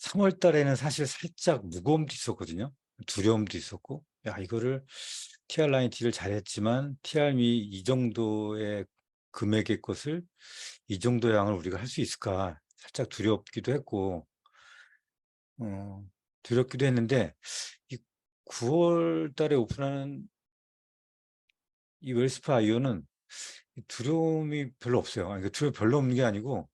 3월 달에는 사실 살짝 무거움도 있었거든요. 두려움도 있었고, 야, 이거를 TR9 D를 잘했지만 TR미 이 정도의 금액의 것을 이 정도 양을 우리가 할 수 있을까 살짝 두렵기도 했고, 어, 두렵기도 했는데 이 9월 달에 오픈하는 이 웰스파 아이오는 두려움이 별로 없어요. 그러니까 두려움 별로 없는 게 아니고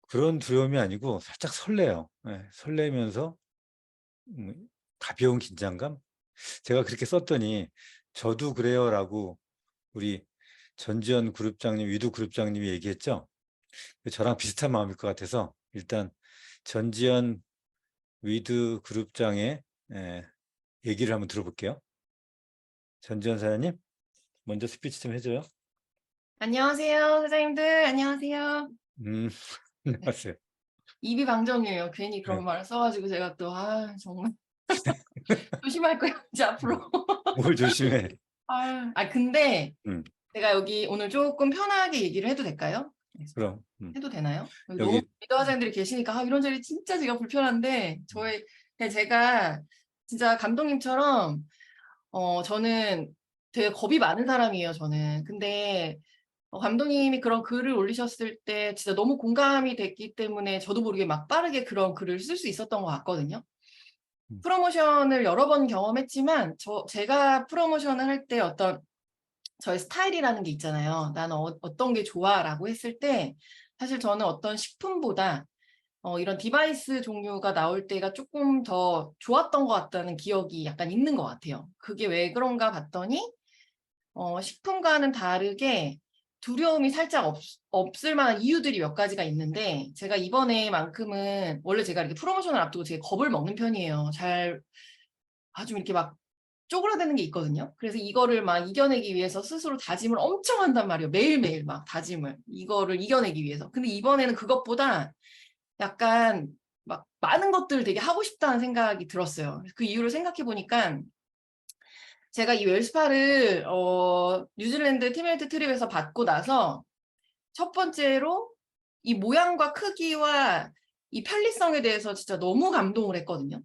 그런 두려움이 아니고 살짝 설레요. 예, 설레면서 가벼운 긴장감? 제가 그렇게 썼더니 저도 그래요라고 우리 전지현 그룹장님, 위두 그룹장님이 얘기했죠. 저랑 비슷한 마음일 것 같아서 일단 전지현 위드 그룹장의 얘기를 한번 들어볼게요. 전지현 사장님, 먼저 스피치 좀 해줘요. 안녕하세요, 사장님들. 안녕하세요. 음, 안녕하세요. 입이 방정이에요. 괜히 네. 그런 말을 써가지고 제가 또, 정말 조심할 거예요, 이제 앞으로. 뭘 조심해. 근데 음, 제가 여기 오늘 조금 편하게 얘기를 해도 될까요? 네, 그럼 해도 되나요? 여기 너무 여기 리더 사장님들이 계시니까, 이런 자리 진짜 제가 불편한데, 그냥 제가 진짜 감독님처럼, 저는 되게 겁이 많은 사람이에요, 저는. 근데 감독님이 그런 글을 올리셨을 때 진짜 너무 공감이 됐기 때문에 저도 모르게 막 빠르게 그런 글을 쓸 수 있었던 것 같거든요. 음, 프로모션을 여러 번 경험했지만 제가 프로모션을 할 때 어떤 저의 스타일이라는 게 있잖아요. 나는 어떤 게 좋아라고 했을 때 사실 저는 어떤 식품보다 이런 디바이스 종류가 나올 때가 조금 더 좋았던 것 같다는 기억이 약간 있는 것 같아요. 그게 왜 그런가 봤더니 식품과는 다르게 두려움이 살짝 없을 만한 이유들이 몇 가지가 있는데, 제가 이번에만큼은 원래 제가 이렇게 프로모션을 앞두고 되게 겁을 먹는 편이에요. 아주 이렇게 막 쪼그라드는 게 있거든요. 그래서 이거를 막 이겨내기 위해서 스스로 다짐을 엄청 한단 말이에요. 매일매일 막 다짐을. 이거를 이겨내기 위해서. 근데 이번에는 그것보다 약간 막 많은 것들을 되게 하고 싶다는 생각이 들었어요. 그 이유를 생각해 보니까 제가 이 웰스파를 뉴질랜드 티멜트 트립에서 받고 나서 첫 번째로 이 모양과 크기와 이 편리성에 대해서 진짜 너무 감동을 했거든요.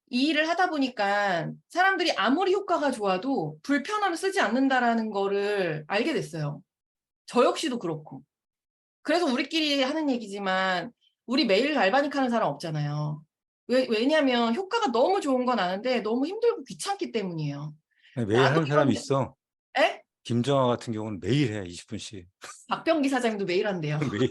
이 일을 하다 보니까 사람들이 아무리 효과가 좋아도 불편함을 쓰지 않는다라는 거를 알게 됐어요. 저 역시도 그렇고. 그래서 우리끼리 하는 얘기지만 우리 매일 갈바닉 하는 사람 없잖아요. 왜냐면 효과가 너무 좋은 건 아는데 너무 힘들고 귀찮기 때문이에요. 매일 나도 하는 사람이 이건 있어. 에? 김정아 같은 경우는 매일 해, 20분씩. 박병기 사장님도 매일 한대요. 매일.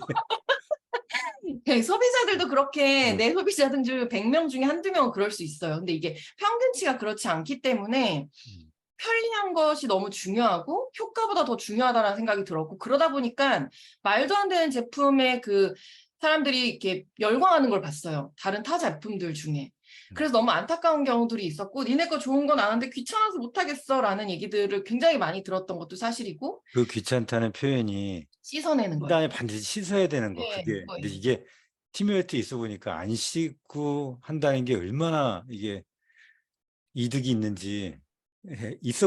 소비자들도 그렇게 어, 내 소비자들 중 100명 중에 한두 명은 그럴 수 있어요. 근데 이게 평균치가 그렇지 않기 때문에 음, 편리한 것이 너무 중요하고 효과보다 더 중요하다는 생각이 들었고, 그러다 보니까 말도 안 되는 제품에 그 사람들이 이렇게 열광하는 걸 봤어요. 다른 타 제품들 중에. 음. 그래서 너무 안타까운 경우들이 있었고, 니네 거 좋은 건 아는데 귀찮아서 못하겠어 라는 얘기들을 굉장히 많이 들었던 것도 사실이고, 그 귀찮다는 표현이 씻어내는 한 거예요. 다음에 반드시 씻어야 되는 거. 네, 그게 근데 거의. 이게 팀웨이트 있어 보니까 안 씻고 한다는 게 얼마나 이게 이득이 있는지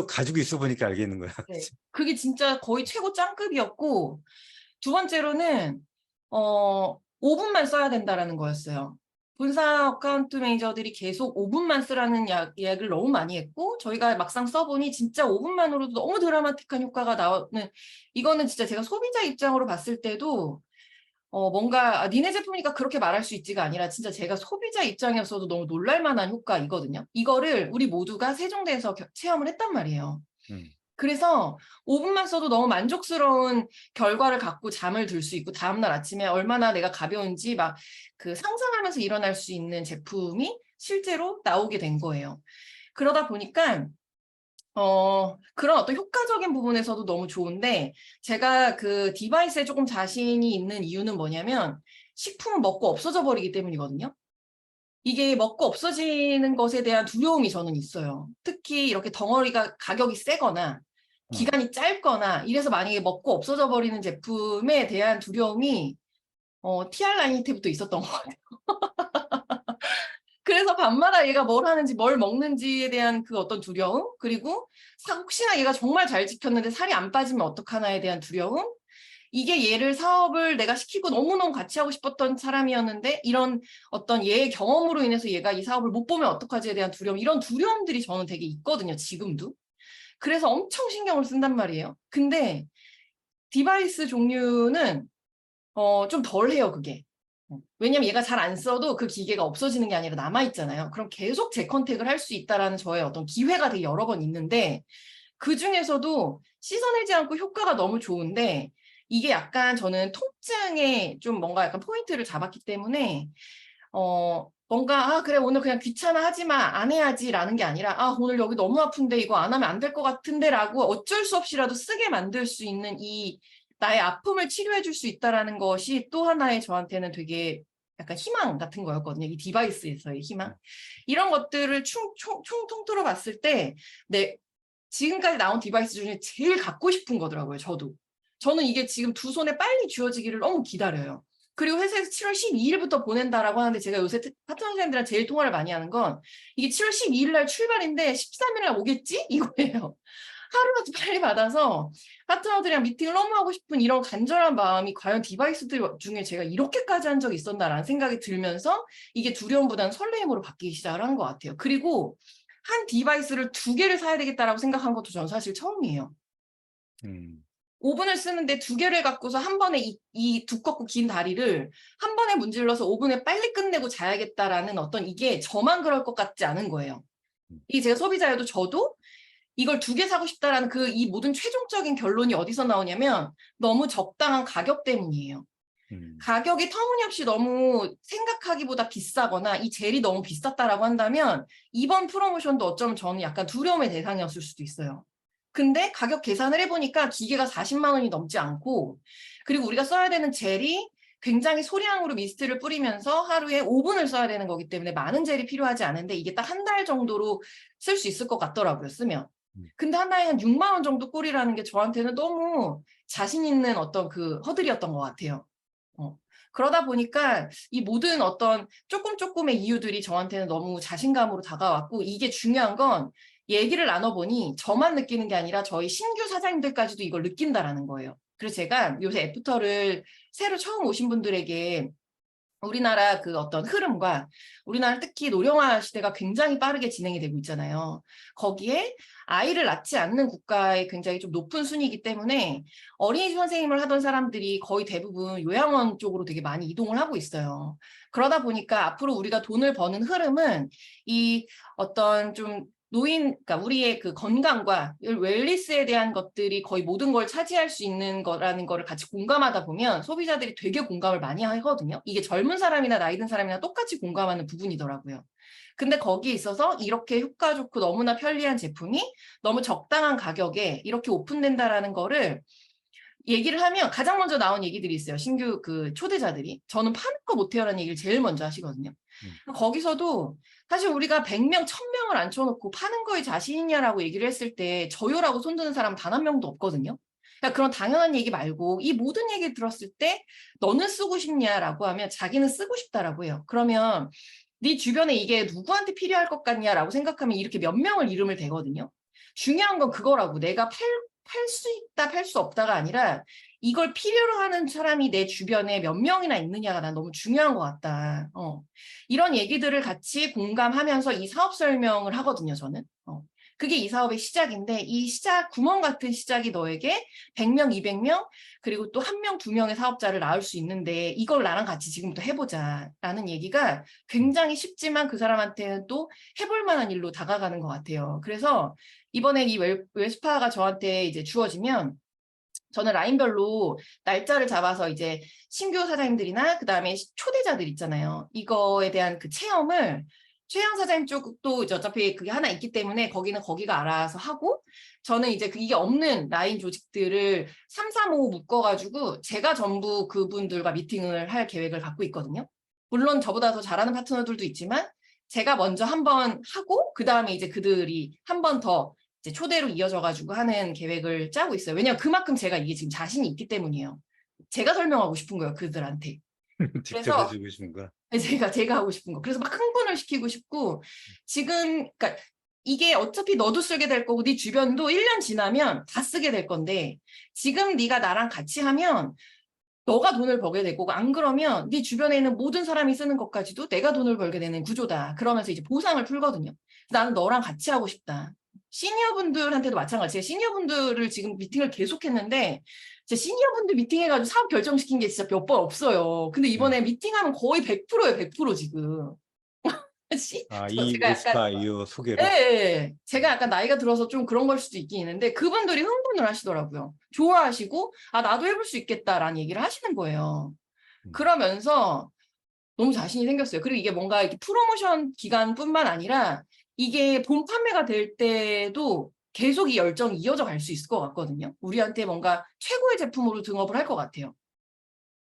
가지고 있어 보니까 알겠는 거야. 네. 그게 진짜 거의 최고 짱급이었고, 두 번째로는 5분만 써야 된다라는 거였어요. 본사 어카운트 매니저들이 계속 5분만 쓰라는 이야기를 너무 많이 했고, 저희가 막상 써보니 진짜 5분만으로도 너무 드라마틱한 효과가 나오는, 이거는 진짜 제가 소비자 입장으로 봤을 때도 뭔가 니네 제품이니까 그렇게 말할 수 있지가 아니라 진짜 제가 소비자 입장이었어도 너무 놀랄 만한 효과이거든요. 이거를 우리 모두가 세종대에서 체험을 했단 말이에요. 음. 그래서 5분만 써도 너무 만족스러운 결과를 갖고 잠을 들 수 있고, 다음날 아침에 얼마나 내가 가벼운지 막 그 상상하면서 일어날 수 있는 제품이 실제로 나오게 된 거예요. 그러다 보니까 그런 어떤 효과적인 부분에서도 너무 좋은데, 제가 그 디바이스에 조금 자신이 있는 이유는 뭐냐면 식품은 먹고 없어져 버리기 때문이거든요. 이게 먹고 없어지는 것에 대한 두려움이 저는 있어요. 특히 이렇게 덩어리가 가격이 세거나 어. 기간이 짧거나 이래서 만약에 먹고 없어져 버리는 제품에 대한 두려움이 TR9 때부터 있었던 것 같아요. 그래서 밤마다 얘가 뭘 하는지 뭘 먹는지에 대한 그 어떤 두려움, 그리고 혹시나 얘가 정말 잘 지켰는데 살이 안 빠지면 어떡하나에 대한 두려움, 이게 얘를 사업을 내가 시키고 너무너무 같이 하고 싶었던 사람이었는데 이런 어떤 얘의 경험으로 인해서 얘가 이 사업을 못 보면 어떡하지에 대한 두려움, 이런 두려움들이 저는 되게 있거든요, 지금도. 그래서 엄청 신경을 쓴단 말이에요. 근데 디바이스 종류는 좀 덜해요, 그게. 왜냐면 얘가 잘 안 써도 그 기계가 없어지는 게 아니라 남아있잖아요. 그럼 계속 재컨택을 할 수 있다라는 저의 어떤 기회가 되게 여러 번 있는데, 그 중에서도 씻어내지 않고 효과가 너무 좋은데, 이게 약간 저는 통증에 좀 뭔가 약간 포인트를 잡았기 때문에 뭔가 그래 오늘 그냥 귀찮아 하지 마, 안 해야지라는 게 아니라 오늘 여기 너무 아픈데 이거 안 하면 안 될 것 같은데라고 어쩔 수 없이라도 쓰게 만들 수 있는 이 나의 아픔을 치료해 줄 수 있다라는 것이 또 하나의 저한테는 되게 약간 희망 같은 거였거든요. 이 디바이스에서의 희망. 이런 것들을 총 통틀어 봤을 때 지금까지 나온 디바이스 중에 제일 갖고 싶은 거더라고요, 저도. 저는 이게 지금 두 손에 빨리 쥐어지기를 너무 기다려요. 그리고 회사에서 7월 12일부터 보낸다라고 하는데, 제가 요새 파트너 선생님들이랑 제일 통화를 많이 하는 건 이게 7월 12일 날 출발인데 13일 날 오겠지? 이거예요. 하루라도 빨리 받아서 파트너들이랑 미팅을 너무 하고 싶은 이런 간절한 마음이 과연 디바이스들 중에 제가 이렇게까지 한 적이 있었나라는 생각이 들면서 이게 두려움보다는 설레임으로 바뀌기 시작을 한 것 같아요. 그리고 한 디바이스를 2개를 사야 되겠다라고 생각한 것도 저는 사실 처음이에요. 오븐을 쓰는데 2개를 갖고서 한 번에 이 두껍고 긴 다리를 한 번에 문질러서 오븐에 빨리 끝내고 자야겠다라는 어떤, 이게 저만 그럴 것 같지 않은 거예요. 이게 제가 소비자여도 저도 이걸 2개 사고 싶다라는 이 모든 최종적인 결론이 어디서 나오냐면 너무 적당한 가격 때문이에요. 가격이 터무니없이 너무 생각하기보다 비싸거나 이 젤이 너무 비쌌다라고 한다면 이번 프로모션도 어쩌면 저는 약간 두려움의 대상이었을 수도 있어요. 근데 가격 계산을 해보니까 기계가 40만 원이 넘지 않고, 그리고 우리가 써야 되는 젤이 굉장히 소량으로 미스트를 뿌리면서 하루에 5분을 써야 되는 거기 때문에 많은 젤이 필요하지 않은데 이게 딱 한 달 정도로 쓸 수 있을 것 같더라고요, 쓰면. 근데 한 달에 한 6만 원 정도 꼴이라는 게 저한테는 너무 자신 있는 어떤 그 허들이었던 것 같아요. 그러다 보니까 이 모든 어떤 조금의 이유들이 저한테는 너무 자신감으로 다가왔고, 이게 중요한 건 얘기를 나눠보니 저만 느끼는 게 아니라 저희 신규 사장님들까지도 이걸 느낀다라는 거예요. 그래서 제가 요새 애프터를 새로 처음 오신 분들에게 우리나라 그 어떤 흐름과, 우리나라 특히 노령화 시대가 굉장히 빠르게 진행이 되고 있잖아요. 거기에 아이를 낳지 않는 국가에 굉장히 좀 높은 순위이기 때문에 어린이집 선생님을 하던 사람들이 거의 대부분 요양원 쪽으로 되게 많이 이동을 하고 있어요. 그러다 보니까 앞으로 우리가 돈을 버는 흐름은 이 어떤 좀 그러니까 우리의 그 건강과 웰니스에 대한 것들이 거의 모든 걸 차지할 수 있는 거라는 거를 같이 공감하다 보면 소비자들이 되게 공감을 많이 하거든요. 이게 젊은 사람이나 나이 든 사람이나 똑같이 공감하는 부분이더라고요. 근데 거기에 있어서 이렇게 효과 좋고 너무나 편리한 제품이 너무 적당한 가격에 이렇게 오픈된다라는 거를 얘기를 하면 가장 먼저 나온 얘기들이 있어요. 신규 그 초대자들이. 저는 파는 거 못해요라는 얘기를 제일 먼저 하시거든요. 거기서도 사실 우리가 100명, 1000명을 앉혀놓고 파는 거에 자신 있냐라고 얘기를 했을 때 저요라고 손드는 사람 단 한 명도 없거든요. 그러니까 그런 당연한 얘기 말고 이 모든 얘기를 들었을 때 너는 쓰고 싶냐라고 하면 자기는 쓰고 싶다라고 해요. 그러면 네 주변에 이게 누구한테 필요할 것 같냐라고 생각하면 이렇게 몇 명을 이름을 대거든요. 중요한 건 그거라고. 내가 팔 수 있다, 팔 수 없다가 아니라 이걸 필요로 하는 사람이 내 주변에 몇 명이나 있느냐가 난 너무 중요한 것 같다. 이런 얘기들을 같이 공감하면서 이 사업 설명을 하거든요, 저는. 그게 이 사업의 시작인데, 이 구멍 같은 시작이 너에게 100명, 200명, 그리고 또 1명, 2명의 사업자를 낳을 수 있는데 이걸 나랑 같이 지금부터 해보자 라는 얘기가 굉장히 쉽지만 그 사람한테는 또 해볼 만한 일로 다가가는 것 같아요. 그래서 이번에 이 웰스파가 저한테 이제 주어지면 저는 라인별로 날짜를 잡아서 이제 신규 사장님들이나 그다음에 초대자들 있잖아요. 이거에 대한 그 체험을 최양 사장님 쪽도 이제 어차피 그게 하나 있기 때문에 거기가 알아서 하고, 저는 이제 이게 없는 라인 조직들을 3, 4, 5 묶어가지고 제가 전부 그분들과 미팅을 할 계획을 갖고 있거든요. 물론 저보다 더 잘하는 파트너들도 있지만 제가 먼저 한번 하고 그다음에 이제 그들이 한 번 더 이제 초대로 이어져가지고 하는 계획을 짜고 있어요. 왜냐하면 그만큼 제가 이게 지금 자신이 있기 때문이에요. 제가 설명하고 싶은 거예요, 그들한테. 직접 그래서 해주고 싶은 거야. 제가 하고 싶은 거. 그래서 막 흥분을 시키고 싶고, 지금 그러니까 이게 어차피 너도 쓰게 될 거고 네 주변도 1년 지나면 다 쓰게 될 건데 지금 네가 나랑 같이 하면 너가 돈을 벌게 될 거고 안 그러면 네 주변에 있는 모든 사람이 쓰는 것까지도 내가 돈을 벌게 되는 구조다. 그러면서 이제 보상을 풀거든요. 나는 너랑 같이 하고 싶다. 시니어분들한테도 마찬가지예요. 시니어분들을 지금 미팅을 계속했는데 제 시니어분들 미팅해가지고 사업 결정시킨 게 진짜 몇 번 없어요. 근데 이번에 미팅하면 거의 100%예요. 100% 지금. 아, 이 제가 약간 웰스파 이어 예, 소개로. 예. 제가 약간 나이가 들어서 좀 그런 걸 수도 있긴 있는데 그분들이 흥분을 하시더라고요. 좋아하시고 아 나도 해볼 수 있겠다라는 얘기를 하시는 거예요. 음. 그러면서 너무 자신이 생겼어요. 그리고 이게 뭔가 이렇게 프로모션 기간뿐만 아니라 이게 본 판매가 될 때도 계속 이 열정이 이어져 갈 수 있을 것 같거든요. 우리한테 뭔가 최고의 제품으로 등업을 할 것 같아요.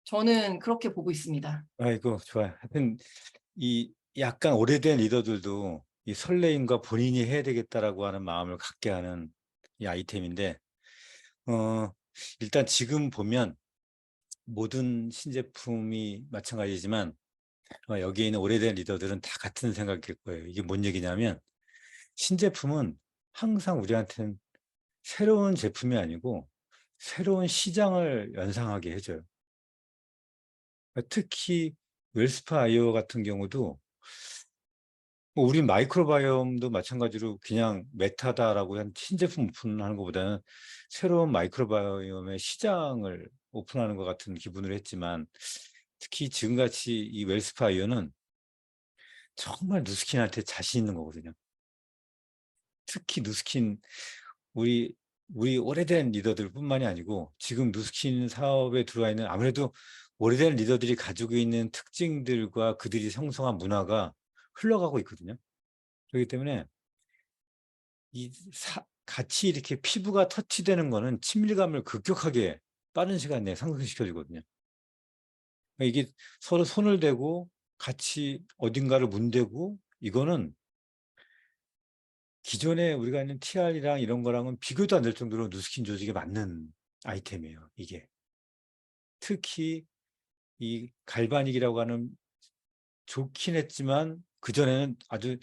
저는 그렇게 보고 있습니다. 아이고, 좋아요. 하여튼 이 약간 오래된 리더들도 이 설레임과 본인이 해야 되겠다라고 하는 마음을 갖게 하는 이 아이템인데, 어, 일단 지금 보면 모든 신제품이 마찬가지지만 여기에 있는 오래된 리더들은 다 같은 생각일 거예요. 이게 뭔 얘기냐면 신제품은 항상 우리한테는 새로운 제품이 아니고 새로운 시장을 연상하게 해줘요. 특히 웰스파 아이오 같은 경우도 뭐 우리 마이크로바이옴도 마찬가지로 그냥 메타다라고 한 신제품 오픈하는 것보다는 새로운 마이크로바이옴의 시장을 오픈하는 것 같은 기분을 했지만 특히 지금같이 이 웰스파 아이오는 정말 누스킨한테 자신 있는 거거든요. 특히 누스킨 우리 오래된 리더들뿐만이 아니고 지금 누스킨 사업에 들어와 있는 아무래도 오래된 리더들이 가지고 있는 특징들과 그들이 형성한 문화가 흘러가고 있거든요. 그렇기 때문에 같이 이렇게 피부가 터치되는 거는 친밀감을 급격하게 빠른 시간 내에 상승시켜 주거든요. 이게 서로 손을 대고 같이 어딘가를 문대고 이거는 기존에 우리가 있는 TR이랑 이런 거랑은 비교도 안 될 정도로 누스킨 조직에 맞는 아이템이에요, 이게. 특히 이 갈바닉이라고 하는 좋긴 했지만 그전에는 아주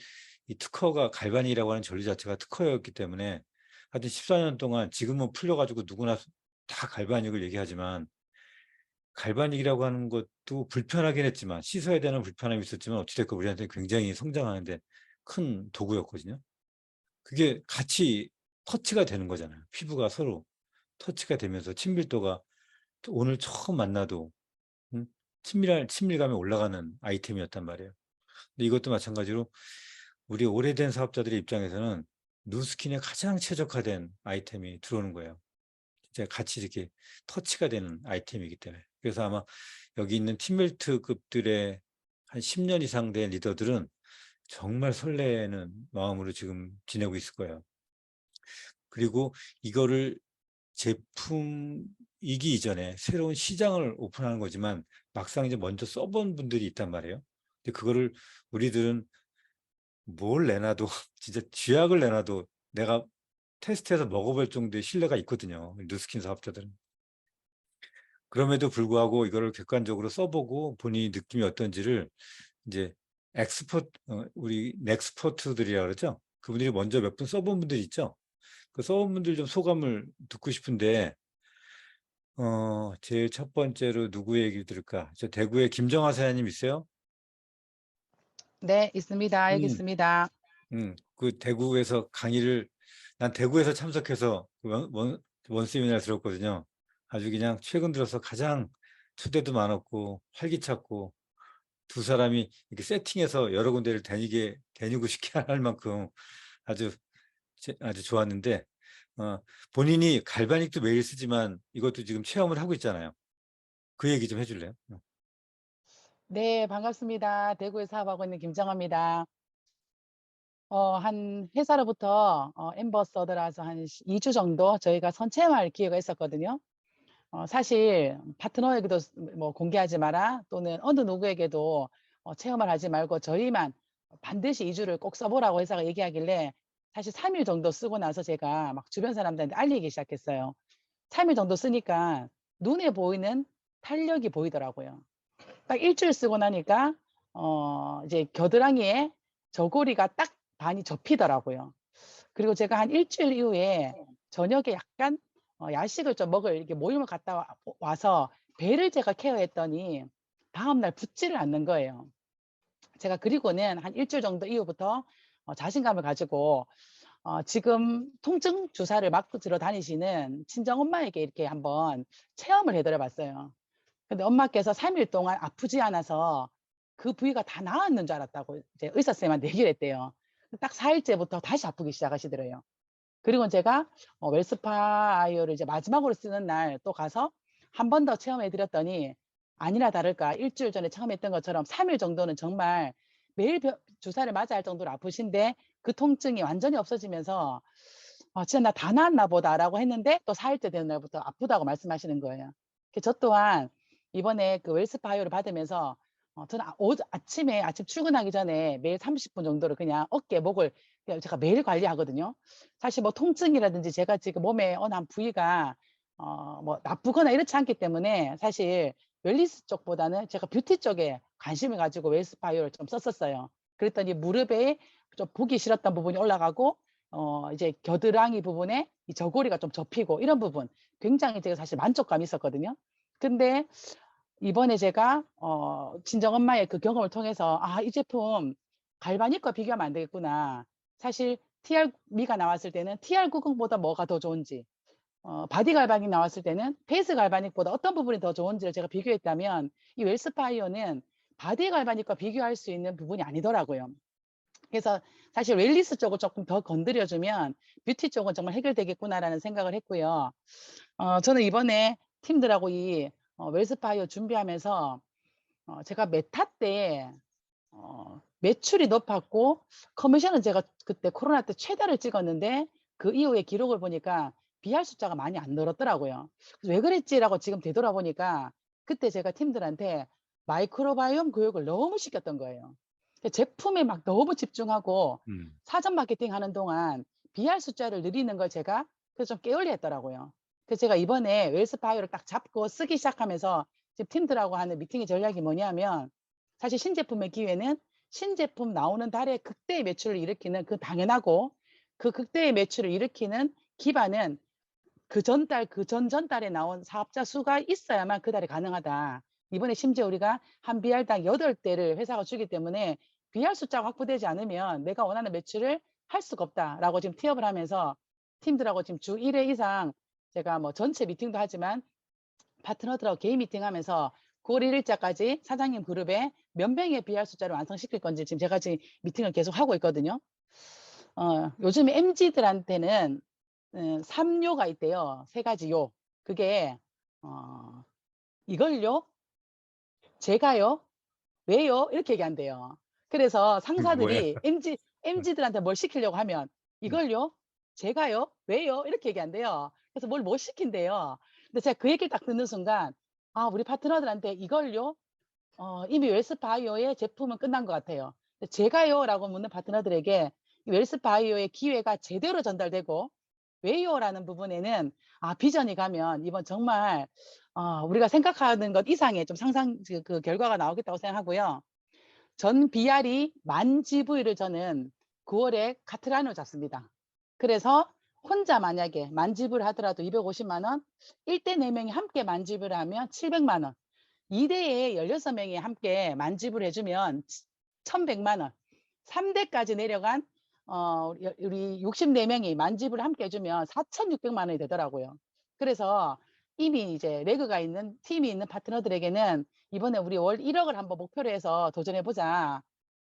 이 특허가 갈바닉이라고 하는 전류 자체가 특허였기 때문에 하여튼 14년 동안 지금은 풀려가지고 누구나 다 갈바닉을 얘기하지만 갈바닉이라고 하는 것도 불편하긴 했지만 씻어야 되는 불편함이 있었지만 어찌됐건 우리한테 굉장히 성장하는데 큰 도구였거든요. 그게 같이 터치가 되는 거잖아요. 피부가 서로 터치가 되면서 친밀도가 오늘 처음 만나도 친밀감이 올라가는 아이템이었단 말이에요. 근데 이것도 마찬가지로 우리 오래된 사업자들의 입장에서는 누스킨에 가장 최적화된 아이템이 들어오는 거예요. 진짜 같이 이렇게 터치가 되는 아이템이기 때문에. 그래서 아마 여기 있는 팀멜트급들의 한 10년 이상 된 리더들은 정말 설레는 마음으로 지금 지내고 있을 거예요. 그리고 이거를 제품이기 이전에 새로운 시장을 오픈하는 거지만 막상 이제 먼저 써본 분들이 있단 말이에요. 근데 그거를 우리들은 뭘 내놔도 진짜 쥐약을 내놔도 내가 테스트해서 먹어볼 정도의 신뢰가 있거든요. 누스킨 사업자들은. 그럼에도 불구하고 이거를 객관적으로 써보고 본인이 느낌이 어떤지를 이제 우리 넥스퍼트들이라 그러죠. 그분들이 먼저 몇 분 써본 분들이 있죠. 그 써본 분들 좀 소감을 듣고 싶은데 제일 첫 번째로 누구 얘기 들을까? 저 대구에 김정아 사장님 있어요? 네, 있습니다. 여기 음, 있습니다. 그 대구에서 난 대구에서 참석해서 그 원세미나를 들었거든요. 아주 그냥 최근 들어서 가장 초대도 많았고 활기찼고 두 사람이 이렇게 세팅해서 여러 군데를 다니고 싶게 할 만큼 아주 아주 좋았는데 본인이 갈바닉도 매일 쓰지만 이것도 지금 체험을 하고 있잖아요. 그 얘기 좀 해줄래요? 네, 반갑습니다. 대구에 사업하고 있는 김정아입니다. 한 회사로부터 엠버서더라서 한 2주 정도 저희가 선체험할 기회가 있었거든요. 사실 파트너에게도 뭐 공개하지 마라 또는 어느 누구에게도 체험을 하지 말고 저희만 반드시 2주를 꼭 써보라고 회사가 얘기하길래 사실 3일 정도 쓰고 나서 제가 막 주변 사람들한테 알리기 시작했어요. 3일 정도 쓰니까 눈에 보이는 탄력이 보이더라고요. 딱 일주일 쓰고 나니까 이제 겨드랑이에 저고리가 딱 반이 접히더라고요. 그리고 제가 한 일주일 이후에 네. 저녁에 약간 야식을 좀 먹을 이렇게 모임을 갔다 와서 배를 제가 케어했더니 다음날 붓지를 않는 거예요. 제가 그리고는 한 일주일 정도 이후부터 자신감을 가지고 지금 통증 주사를 맞고 들어 다니시는 친정엄마에게 이렇게 한번 체험을 해드려 봤어요. 근데 엄마께서 3일 동안 아프지 않아서 그 부위가 다 나았는 줄 알았다고 이제 의사 선생님한테 얘기를 했대요. 딱 4일째부터 다시 아프기 시작하시더래요. 그리고 제가 웰스파 아이오를 이제 마지막으로 쓰는 날 또 가서 한 번 더 체험해 드렸더니 아니나 다를까 일주일 전에 처음 했던 것처럼 3일 정도는 정말 매일 주사를 맞아야 할 정도로 아프신데 그 통증이 완전히 없어지면서 '진짜 나 다 나았나 보다.'라고 했는데 또 4일째 되는 날부터 아프다고 말씀하시는 거예요. 저 또한 이번에 그 웰스파 아이오를 받으면서 저는 아침에 아침 출근하기 전에 매일 30분 정도를 그냥 어깨, 목을 그냥 제가 매일 관리하거든요. 사실 뭐 통증이라든지 제가 지금 몸에 어느 한 부위가 뭐 나쁘거나 이렇지 않기 때문에 사실 웰니스 쪽보다는 제가 뷰티 쪽에 관심을 가지고 웰스파이어를 좀 썼었어요. 그랬더니 무릎에 좀 보기 싫었던 부분이 올라가고 이제 겨드랑이 부분에 이 저고리가 좀 접히고 이런 부분 굉장히 제가 사실 만족감이 있었거든요. 근데 이번에 제가 친정엄마의 그 경험을 통해서 '아 이 제품 갈바닉과 비교하면 안 되겠구나.' 사실 TR미가 나왔을 때는 TR90보다 뭐가 더 좋은지 바디 갈바닉 나왔을 때는 페이스 갈바닉보다 어떤 부분이 더 좋은지를 제가 비교했다면 이 웰스파이어는 바디 갈바닉과 비교할 수 있는 부분이 아니더라고요. 그래서 사실 웰니스 쪽을 조금 더 건드려 주면 '뷰티 쪽은 정말 해결되겠구나.'라는 생각을 했고요. 저는 이번에 팀들하고 이 웰스파이어 준비하면서 제가 메타 때 매출이 높았고 커미션은 제가 그때 코로나 때 최다를 찍었는데 그 이후에 기록을 보니까 비할 숫자가 많이 안 늘었더라고요. 그래서 '왜 그랬지?'라고 지금 되돌아보니까 그때 제가 팀들한테 마이크로바이옴 교육을 너무 시켰던 거예요. 제품에 막 너무 집중하고 음. 사전 마케팅하는 동안 비할 숫자를 늘리는 걸 제가 그래서 좀 게을리 했더라고요. 그래서 제가 이번에 웰스파이어를 딱 잡고 쓰기 시작하면서 지금 팀들하고 하는 미팅의 전략이 뭐냐면 사실 신제품의 기회는 신제품 나오는 달에 극대의 매출을 일으키는 그 당연하고 그 극대의 매출을 일으키는 기반은 그 전달, 그 전전달에 나온 사업자 수가 있어야만 그 달에 가능하다. 이번에 심지어 우리가 한 BR당 8대를 회사가 주기 때문에 BR 숫자가 확보되지 않으면 내가 원하는 매출을 할 수가 없다라고 지금 티업을 하면서 팀들하고 지금 주 1회 이상 제가 뭐 전체 미팅도 하지만 파트너들하고 개인 미팅하면서 9월 1일자까지 사장님 그룹에 몇 명의 BR 숫자를 완성시킬 건지 지금 제가 지금 미팅을 계속 하고 있거든요. 요즘에 MZ들한테는 3요가 있대요. 3가지 요. 그게 어 "이걸요? 제가요? 왜요?" 이렇게 얘기한대요. 그래서 뭐예요? 상사들이 MZ들한테 뭘 시키려고 하면 음. "이걸요? 제가요? 왜요?" 이렇게 얘기한대요. 그래서 뭘 못 시킨대요. 근데 제가 그 얘기를 딱 듣는 순간 '아 우리 파트너들한테 이걸요? 이미 웰스바이오의 제품은 끝난 것 같아요. 근데 제가요?'라고 묻는 파트너들에게 이 웰스바이오의 기회가 제대로 전달되고 왜요?'라는 부분에는 비전이 가면 이번 정말 우리가 생각하는 것 이상의 좀 상상 그 결과가 나오겠다고 생각하고요. 전 BR이 만 GV를 저는 9월에 카트라인으로 잡습니다. 그래서 혼자 만약에 만 GV를 하더라도 250만 원, 1대 4명이 함께 만 GV를 하면 700만 원, 2대에 16명이 함께 만 GV를 해주면 1100만 원, 3대까지 내려간 우리 64명이 만 GV를 함께 해주면 4600만 원이 되더라고요. 그래서 이미 이제 레그가 있는 팀이 있는 파트너들에게는 이번에 우리 월 1억을 한번 목표로 해서 도전해 보자.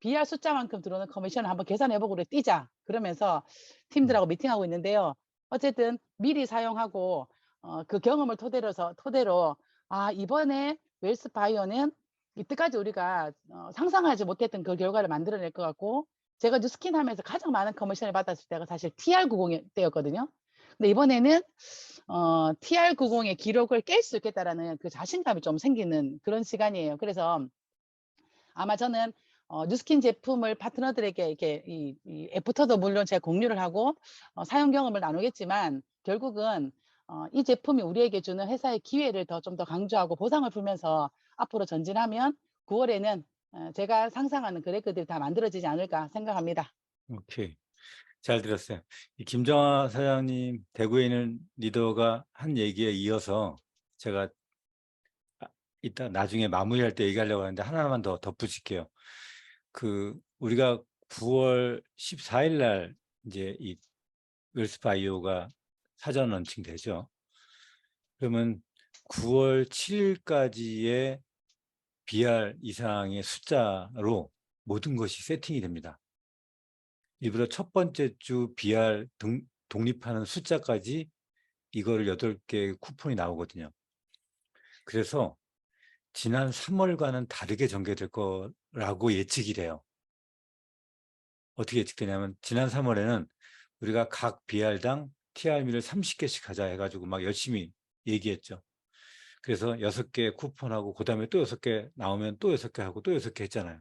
BR 숫자만큼 들어오는 커미션을 한번 계산해 보고 우리 뛰자. 그러면서 음. 팀들하고 미팅하고 있는데요. 어쨌든 미리 사용하고 그 경험을 토대로 이번에 웰스바이오는 이때까지 우리가 상상하지 못했던 그 결과를 만들어낼 것 같고 제가 뉴스킨 하면서 가장 많은 커미션을 받았을 때가 사실 TR90 때였거든요. 근데 이번에는 TR90의 기록을 깰 수 있겠다라는 그 자신감이 좀 생기는 그런 시간이에요. 그래서 아마 저는 뉴스킨 제품을 파트너들에게 이렇게 이 애프터도 물론 제가 공유를 하고 사용 경험을 나누겠지만 결국은 이 제품이 우리에게 주는 회사의 기회를 좀 더 강조하고 보상을 풀면서 앞으로 전진하면 9월에는 제가 상상하는 그 레코들이 다 만들어지지 않을까 생각합니다. 오케이. 잘 들었어요. 이 김정아 사장님, 대구에 있는 리더가 한 얘기에 이어서 제가 이따 나중에 마무리할 때 얘기하려고 하는데 하나만 더 덧붙일게요. 우리가 9월 14일 날 이제 이 웰스파이오가 사전 런칭 되죠. 그러면 9월 7일까지의 BR 이상의 숫자로 모든 것이 세팅이 됩니다. 일부러 첫 번째 주 BR 독립하는 숫자까지 이거를 8개 쿠폰이 나오거든요. 그래서 지난 3월과는 다르게 전개될 거라고 예측이 돼요. 어떻게 예측되냐면 지난 3월에는 우리가 각 BR당 TRM를 30개씩 하자 해가지고 막 열심히 얘기했죠. 그래서 6개 쿠폰하고 그다음에 또 6개 나오면 또 6개 하고 또 6개 했잖아요.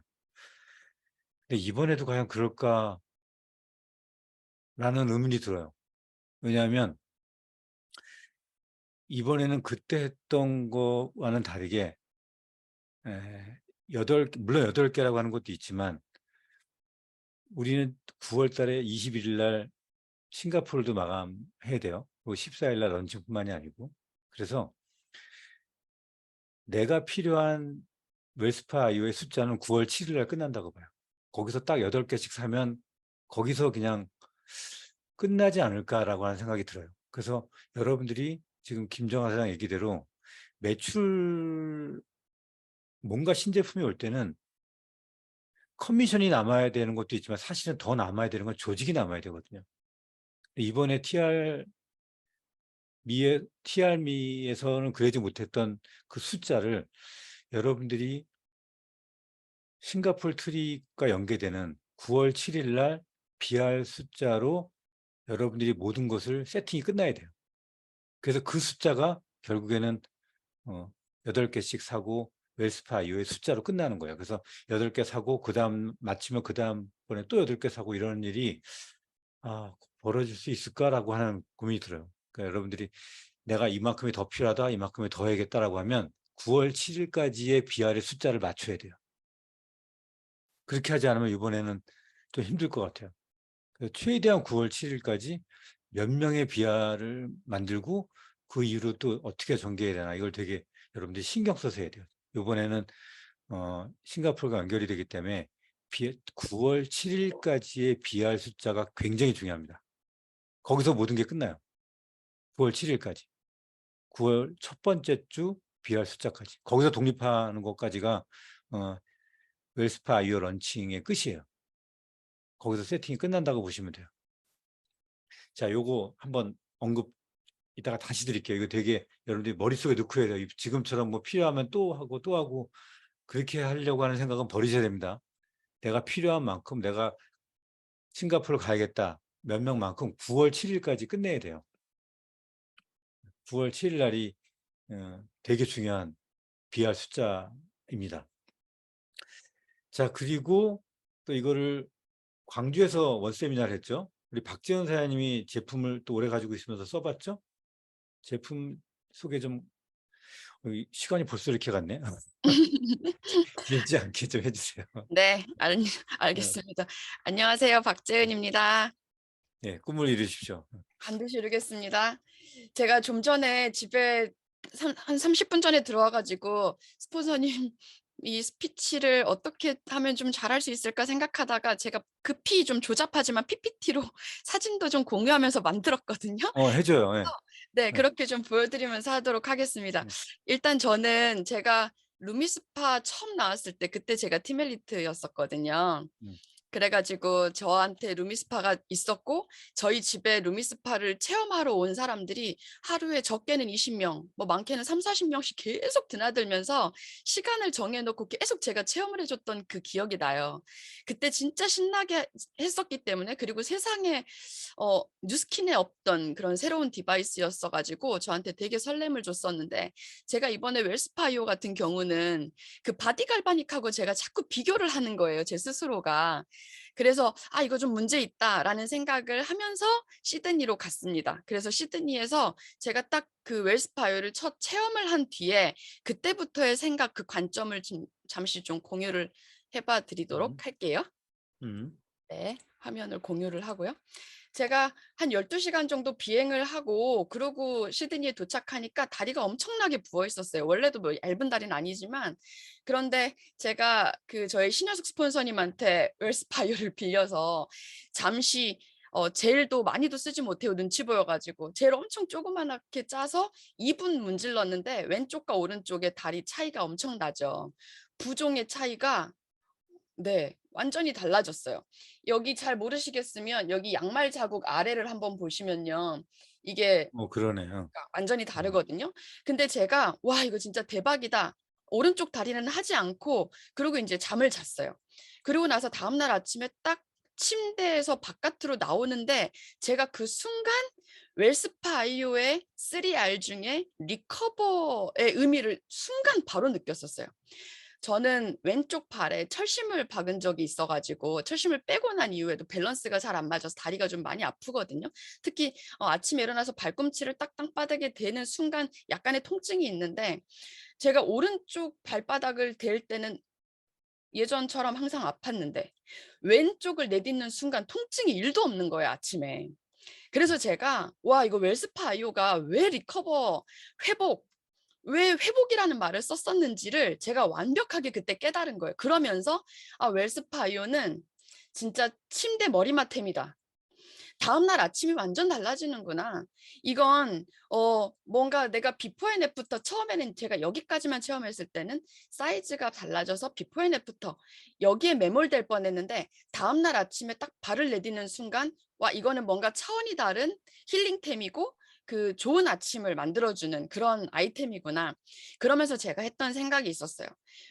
근데 이번에도 과연 그럴까라는 의문이 들어요. 왜냐하면 이번에는 그때 했던 거와는 다르게 물론 8개라고 하는 것도 있지만 우리는 9월 달에 21일 날 싱가포르도 마감해야 돼요. 그리고 14일 날 런칭뿐만이 아니고. 그래서 내가 필요한 웰스파 IO의 숫자는 9월 7일 날 끝난다고 봐요. 거기서 딱 8개씩 사면 거기서 그냥 끝나지 않을까라고 하는 생각이 들어요. 그래서 여러분들이 지금 김정아 사장 얘기대로 매출 뭔가 신제품이 올 때는 커미션이 남아야 되는 것도 있지만 사실은 더 남아야 되는 건 조직이 남아야 되거든요. 이번에 TR미에서는 그러지 못했던 그 숫자를 여러분들이 싱가포르 트리가 연계되는 9월 7일 날 BR 숫자로 여러분들이 모든 것을 세팅이 끝나야 돼요. 그래서 그 숫자가 결국에는 8개씩 사고 웰스파 이후의 숫자로 끝나는 거예요. 그래서 8개 사고 그다음 마치면 그다음번에 또 8개 사고 이런 일이 벌어질 수 있을까라고 하는 고민이 들어요. 그러니까 여러분들이 내가 이만큼이 더 필요하다, 이만큼이 더 해야겠다라고 하면 9월 7일까지의 BR의 숫자를 맞춰야 돼요. 그렇게 하지 않으면 이번에는 좀 힘들 것 같아요. 그래서 최대한 9월 7일까지 몇 명의 BR을 만들고 그 이후로 또 어떻게 전개해야 되나 이걸 되게 여러분들이 신경 써서 해야 돼요. 이번에는 싱가포르가 연결이 되기 때문에 9월 7일까지의 BR 숫자가 굉장히 중요합니다. 거기서 모든 게 끝나요. 9월 7일까지. 9월 첫 번째 주 BR 숫자까지. 거기서 독립하는 것까지가 웰스파 IO 런칭의 끝이에요. 거기서 세팅이 끝난다고 보시면 돼요. 자, 요거 한번 이따가 다시 드릴게요. 이거 되게 여러분들이 머릿속에 넣고 해야 돼요. 지금처럼 뭐 필요하면 또 하고 그렇게 하려고 하는 생각은 버리셔야 됩니다. 내가 필요한 만큼 내가 싱가포르 가야겠다. 몇 명만큼 9월 7일까지 끝내야 돼요. 9월 7일 날이 되게 중요한 BR 숫자입니다. 자, 그리고 또 이거를 광주에서 원세미나를 했죠. 우리 박지현 사장님이 제품을 또 오래 가지고 있으면서 써봤죠. 제품 소개 좀 시간이 벌써 이렇게 갔네. 길지 않게 좀 해주세요. 네, 알겠습니다. 안녕하세요. 박재은입니다. 네, 꿈을 이루십시오. 반드시 이루겠습니다. 제가 좀 전에 집에 한 30분 전에 들어와가지고 스폰서님 이 스피치를 어떻게 하면 좀 잘할 수 있을까 생각하다가 제가 급히 좀 조잡하지만 PPT로 사진도 좀 공유하면서 만들었거든요. 해줘요. 네. 네, 그렇게 좀 보여드리면서 하도록 하겠습니다. 일단 저는 제가 루미스파 처음 나왔을 때 그때 제가 팀엘리트였었거든요. 그래가지고 저한테 루미스파가 있었고 저희 집에 루미스파를 체험하러 온 사람들이 하루에 적게는 20명, 뭐 많게는 3, 40명씩 계속 드나들면서 시간을 정해놓고 계속 제가 체험을 해줬던 그 기억이 나요. 그때 진짜 신나게 했었기 때문에 그리고 세상에 뉴스킨에 없던 그런 새로운 디바이스였어가지고 저한테 되게 설렘을 줬었는데 제가 이번에 웰스파이오 같은 경우는 그 바디 갈바닉하고 제가 자꾸 비교를 하는 거예요. 제 스스로가. 그래서 이거 좀 문제 있다라는 생각을 하면서 시드니로 갔습니다. 그래서 시드니에서 제가 딱 그 웰스파이오를 첫 체험을 한 뒤에 그때부터의 생각, 그 관점을 잠시 좀 공유를 해봐 드리도록 할게요. 네, 화면을 공유를 하고요. 제가 한 12시간 정도 비행을 하고 그러고 시드니에 도착하니까 다리가 엄청나게 부어 있었어요. 원래도 뭐 얇은 다리는 아니지만 그런데 제가 그 저희 신현숙 스폰서님한테 웰스파이어를 빌려서 잠시 젤도 많이도 쓰지 못해요. 눈치 보여 가지고. 젤 엄청 조그맣게 짜서 2분 문질렀는데 왼쪽과 오른쪽의 다리 차이가 엄청 나죠. 부종의 차이가 네. 완전히 달라졌어요. 여기 잘 모르시겠으면 여기 양말 자국 아래를 한번 보시면요. 이게 그러네요. 완전히 다르거든요. 근데 제가 '와 이거 진짜 대박이다.' 오른쪽 다리는 하지 않고 그러고 인제 잠을 잤어요. 그러고 나서 다음날 아침에 딱 침대에서 바깥으로 나오는데 제가 그 순간 웰스파 아이오의 3R 중에 리커버의 의미를 순간 바로 느꼈었어요. 저는 왼쪽 발에 철심을 박은 적이 있어 가지고 철심을 빼고 난 이후에도 밸런스가 잘 안 맞아서 다리가 좀 많이 아프거든요. 특히 아침에 일어나서 발꿈치를 딱 땅바닥에 대는 순간 약간의 통증이 있는데 제가 오른쪽 발바닥을 댈 때는 예전처럼 항상 아팠는데 왼쪽을 내딛는 순간 통증이 1도 없는 거예요, 아침에. 그래서 제가 '와 이거 웰스파 아이오가 왜 리커버 회복 왜 회복이라는 말을 썼었는지를 제가 완벽하게 그때 깨달은 거예요. 그러면서 '아 웰스파 아이오는 진짜 침대 머리맡템이다. 다음날 아침이 완전 달라지는구나. 이건 뭔가 내가 비포 앤 애프터 처음에는 제가 여기까지만 체험했을 때는 사이즈가 달라져서 비포 앤 애프터 여기에 매몰될 뻔했는데 다음날 아침에 딱 발을 내딛는 순간 와 이거는 뭔가 차원이 다른 힐링템이고 그 좋은 아침을 만들어주는 그런 아이템이구나. 그러면서 제가 했던 생각이 있었어요.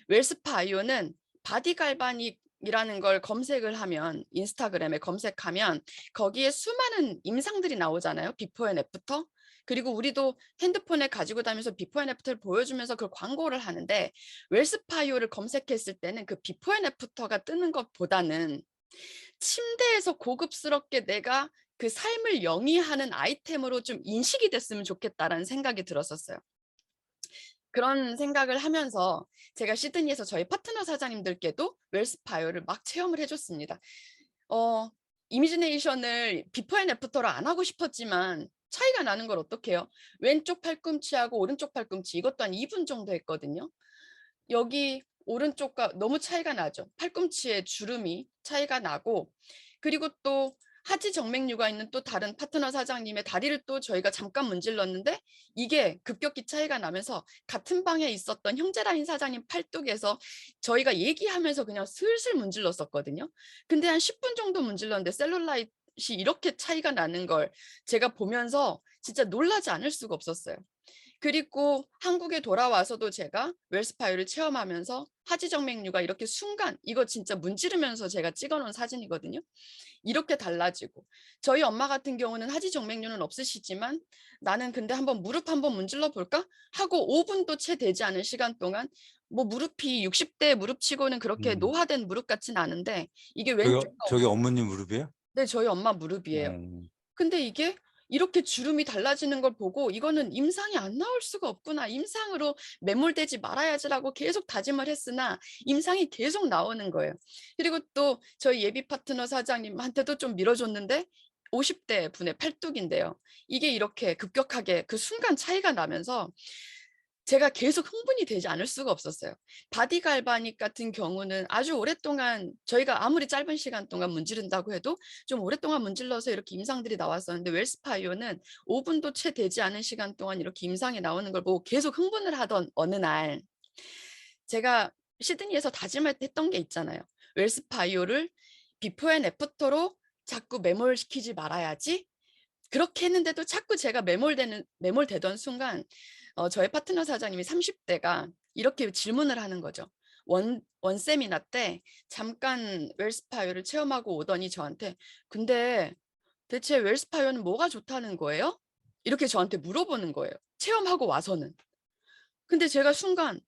웰스파 아이오는 바디 갈바닉이라는 걸 검색을 하면 인스타그램에 검색하면 거기에 수많은 임상들이 나오잖아요. 비포 앤 애프터. 그리고 우리도 핸드폰에 가지고 다니면서 비포 앤 애프터를 보여주면서 그걸 광고를 하는데 웰스파이오를 검색했을 때는 그 비포 앤 애프터가 뜨는 것보다는 침대에서 고급스럽게 내가 그 삶을 영위하는 아이템으로 좀 인식이 됐으면 좋겠다라는 생각이 들었었어요. 그런 생각을 하면서 제가 시드니에서 저희 파트너 사장님들께도 웰스파이어를 막 체험을 해 줬습니다. 이미지네이션을 비포 앤 애프터로 안 하고 싶었지만 차이가 나는 걸 어떡해요? 왼쪽 팔꿈치하고 오른쪽 팔꿈치 이것도 한 2분 정도 했거든요. 여기 오른쪽과 너무 차이가 나죠. 팔꿈치의 주름이 차이가 나고 그리고 또 하지 정맥류가 있는 또 다른 파트너 사장님의 다리를 또 저희가 잠깐 문질렀는데 이게 급격히 차이가 나면서 같은 방에 있었던 형제라인 사장님 팔뚝에서 저희가 얘기하면서 그냥 슬슬 문질렀었거든요. 근데 한 10분 정도 문질렀는데 셀룰라이트이 이렇게 차이가 나는 걸 제가 보면서 진짜 놀라지 않을 수가 없었어요. 그리고 한국에 돌아와서도 제가 웰스파이어를 체험하면서 하지정맥류가 이렇게 순간 이거 진짜 문지르면서 제가 찍어 놓은 사진이거든요. 이렇게 달라지고 저희 엄마 같은 경우는 하지정맥류는 없으시지만 나는 근데 한번 무릎 한번 문질러 볼까 하고 5분도 채 되지 않은 시간 동안 뭐 무릎이 60대 무릎치고는 그렇게 음. 노화된 무릎 같진 않은데 이게 저기 왼쪽과 저기 어머님 무릎이에요? 네 저희 엄마 무릎이에요. 근데 이게 이렇게 주름이 달라지는 걸 보고 '이거는 임상이 안 나올 수가 없구나. 임상으로 매몰되지 말아야지.'라고 계속 다짐을 했으나 임상이 계속 나오는 거예요. 그리고 또 저희 예비 파트너 사장님한테도 좀 밀어줬는데 50대 분의 팔뚝인데요. 이게 이렇게 급격하게 그 순간 차이가 나면서 제가 계속 흥분이 되지 않을 수가 없었어요. 바디 갈바닉 같은 경우는 아주 오랫동안 저희가 아무리 짧은 시간 동안 문지른다고 해도 좀 오랫동안 문질러서 이렇게 임상들이 나왔었는데 웰스파이오는 5분도 채 되지 않은 시간 동안 이렇게 임상이 나오는 걸 보고 계속 흥분을 하던 어느 날 제가 시드니에서 다짐했던 게 있잖아요. 웰스파이오를 비포 앤 애프터로 자꾸 매몰시키지 말아야지. 그렇게 했는데도 자꾸 제가 매몰되던 순간 저의 파트너 사장님이 30대가 이렇게 질문을 하는 거죠. 원 세미나 때 잠깐 웰스파이어를 체험하고 오더니 저한테 "근데 대체 웰스파이어는 뭐가 좋다는 거예요?" 이렇게 저한테 물어보는 거예요, 체험하고 와서는. 근데 제가 순간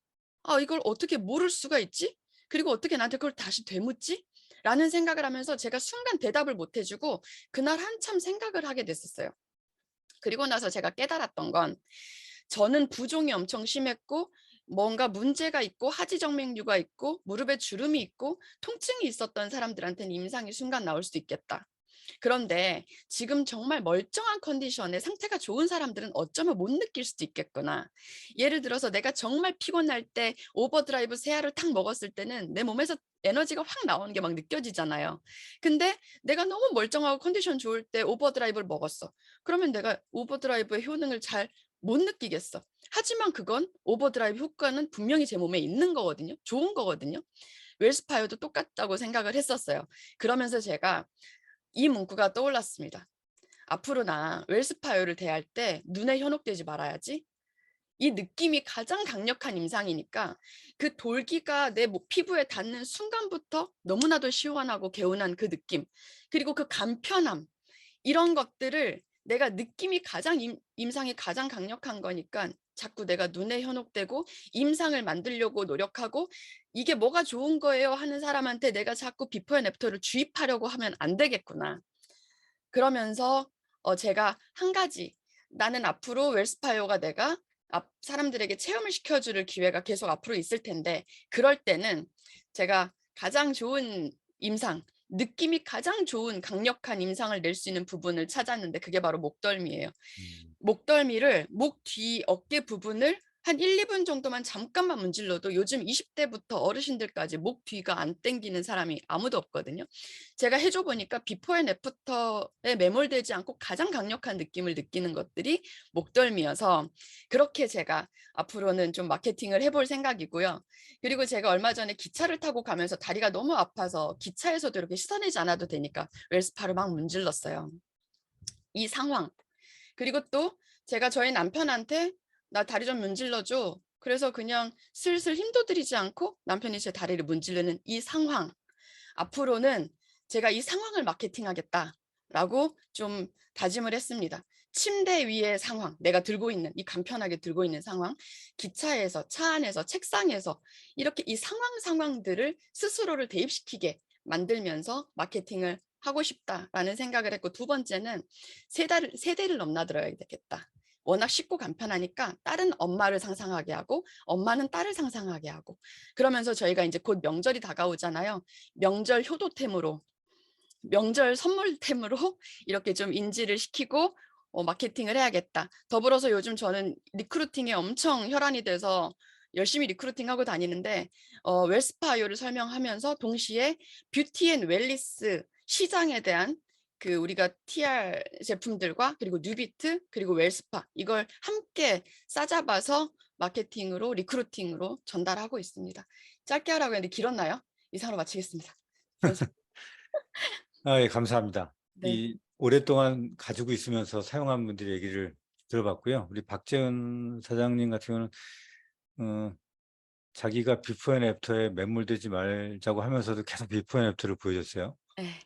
'아 이걸 어떻게 모를 수가 있지? 그리고 어떻게 나한테 그걸 다시 되묻지?' 라는 생각을 하면서 제가 순간 대답을 못 해 주고 그날 한참 생각을 하게 됐었어요. 그리고 나서 제가 깨달았던 건 저는 부종이 엄청 심했고 뭔가 문제가 있고 하지정맥류가 있고 무릎에 주름이 있고 통증이 있었던 사람들한테는 임상이 순간 나올 수도 있겠다. 그런데 지금 정말 멀쩡한 컨디션에 상태가 좋은 사람들은 어쩌면 못 느낄 수도 있겠구나. 예를 들어서 내가 정말 피곤할 때 오버드라이브 세 알을 탁 먹었을 때는 내 몸에서 에너지가 확 나오는 게 막 느껴지잖아요. 근데 내가 너무 멀쩡하고 컨디션 좋을 때 오버드라이브를 먹었어. 그러면 내가 오버드라이브의 효능을 잘 못 느끼겠어. 하지만 그건 오버드라이브 효과는 분명히 제 몸에 있는 거거든요. 좋은 거거든요. 웰스파이어도 똑같다고 생각을 했었어요. 그러면서 제가 이 문구가 떠올랐습니다. 앞으로 나 웰스파이어를 대할 때 눈에 현혹되지 말아야지. 이 느낌이 가장 강력한 임상이니까 그 돌기가 내 피부에 닿는 순간부터 너무나도 시원하고 개운한 그 느낌, 그리고 그 간편함, 이런 것들을 내가 느낌이 가장 임상이 가장 강력한 거니까 자꾸 내가 눈에 현혹되고 임상을 만들려고 노력하고 이게 뭐가 좋은 거예요 하는 사람한테 내가 자꾸 비포 앤 애프터를 주입하려고 하면 안 되겠구나. 그러면서 제가 한 가지, 나는 앞으로 웰스파이어가 내가 사람들에게 체험을 시켜줄 기회가 계속 앞으로 있을 텐데, 그럴 때는 제가 가장 좋은 임상, 느낌이 가장 좋은 강력한 임상을 낼 수 있는 부분을 찾았는데 그게 바로 목덜미예요. 목덜미를 목 뒤 어깨 부분을 한 1, 2분 정도만 잠깐만 문질러도 요즘 20대부터 어르신들까지 목 뒤가 안 땡기는 사람이 아무도 없거든요. 제가 해줘 보니까 비포 앤 애프터에 매몰되지 않고 가장 강력한 느낌을 느끼는 것들이 목덜미여서 그렇게 제가 앞으로는 좀 마케팅을 해볼 생각이고요. 그리고 제가 얼마 전에 기차를 타고 가면서 다리가 너무 아파서 기차에서도 이렇게 씻어내지 않아도 되니까 웰스파를 막 문질렀어요. 이 상황. 그리고 또 제가 저희 남편한테 나 다리 좀 문질러줘. 그래서 그냥 슬슬 힘도 들이지 않고 남편이 제 다리를 문지르는 이 상황. 앞으로는 제가 이 상황을 마케팅하겠다라고 좀 다짐을 했습니다. 침대 위의 상황, 내가 들고 있는, 이 간편하게 들고 있는 상황, 기차에서, 차 안에서, 책상에서 이렇게 이 상황들을 스스로를 대입시키게 만들면서 마케팅을 하고 싶다라는 생각을 했고, 두 번째는 세대를 넘나들어야 되겠다. 워낙 쉽고 간편하니까 딸은 엄마를 상상하게 하고 엄마는 딸을 상상하게 하고, 그러면서 저희가 이제 곧 명절이 다가오잖아요. 명절 효도템으로, 명절 선물템으로 이렇게 좀 인지를 시키고 마케팅을 해야겠다. 더불어서 요즘 저는 리크루팅에 엄청 혈안이 돼서 열심히 리크루팅하고 다니는데 웰스파이어를 설명하면서 동시에 뷰티 앤 웰리스 시장에 대한 그 우리가 TR 제품들과 그리고 뉴비트 그리고 웰스파 이걸 함께 싸잡아서 마케팅으로 리크루팅으로 전달하고 있습니다. 짧게 하라고 했는데 길었나요? 이상으로 마치겠습니다. 예, 감사합니다. 네. 오랫동안 가지고 있으면서 사용한 분들의 얘기를 들어봤고요. 우리 박재은 사장님 같은 경우는 자기가 비포 앤 애프터에 매몰되지 말자고 하면서도 계속 비포 앤 애프터를 보여줬어요. 네.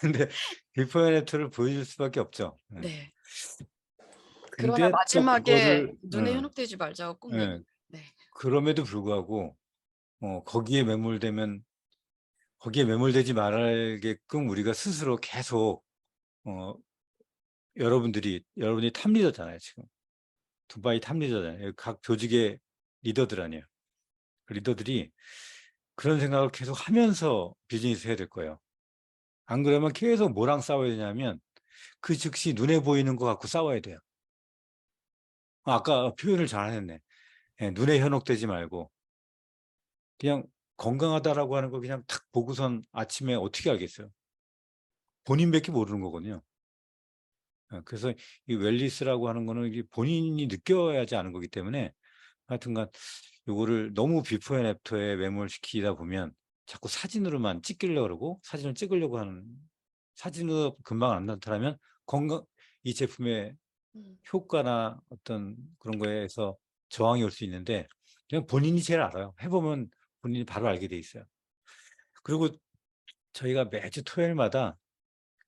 근데 비포 앤 애프터를 보여줄 수밖에 없죠. 네. 그러나 근데 또 마지막에 그거를 눈에 현혹되지 말자고 꼭 예, 네. 그럼에도 불구하고 거기에 매몰되지 말게끔 우리가 스스로 계속 여러분이 탑리더잖아요. 지금 두바이 탑리더잖아요. 각 조직의 리더들 아니에요. 그 리더들이 그런 생각을 계속 하면서 비즈니스 해야 될 거예요. 안 그러면 계속 뭐랑 싸워야 되냐면 그 즉시 눈에 보이는 거 갖고 싸워야 돼요. 아까 표현을 잘하셨네. 예, 눈에 현혹되지 말고 그냥 건강하다라고 하는 거 그냥 탁 보고선 아침에 어떻게 알겠어요? 본인밖에 모르는 거거든요. 그래서 이 웰리스라고 하는 거는 이게 본인이 느껴야지 아는 거기 때문에 하여튼간 요거를 너무 비포 앤 애프터에 매몰시키다 보면 자꾸 사진으로만 찍으려고 그러고 사진을 찍으려고 하는, 사진으로 금방 안 나타나면 이 제품의 효과나 어떤 그런 거에서 저항이 올 수 있는데 그냥 본인이 제일 알아요. 해보면 본인이 바로 알게 돼 있어요. 그리고 저희가 매주 토요일마다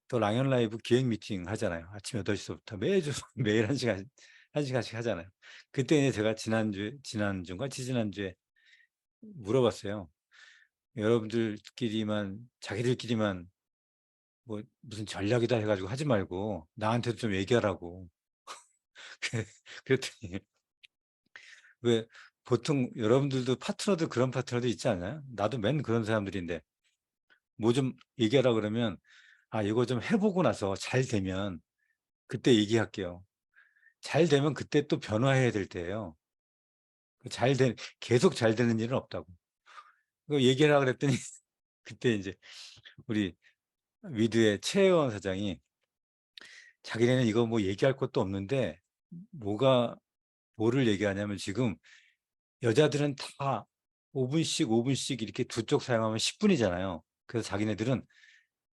또 랑연 라이브 기획 미팅 하잖아요. 아침 8시부터 매주 매일 1시간씩 하잖아요. 그때 제가 지난주인가 지지난주에 물어봤어요. 자기들끼리만 뭐 무슨 전략이다 해가지고 하지 말고 나한테도 좀 얘기하라고. 그랬더니 왜 보통 여러분들도 파트너들 그런 파트너들 있지 않나요? 나도 맨 그런 사람들인데 뭐 좀 얘기하라 그러면 아 이거 좀 해보고 나서 잘 되면 그때 얘기할게요. 잘 되면 그때 또 변화해야 될 때예요. 계속 잘 되는 일은 없다고. 그 얘기하라 그랬더니 그때 이제 우리 위드의 최혜원 사장이 자기네는 이거 뭐 얘기할 것도 없는데 뭐를 얘기하냐면 지금 여자들은 다 5분씩 이렇게 두 쪽 사용하면 10분이잖아요. 그래서 자기네들은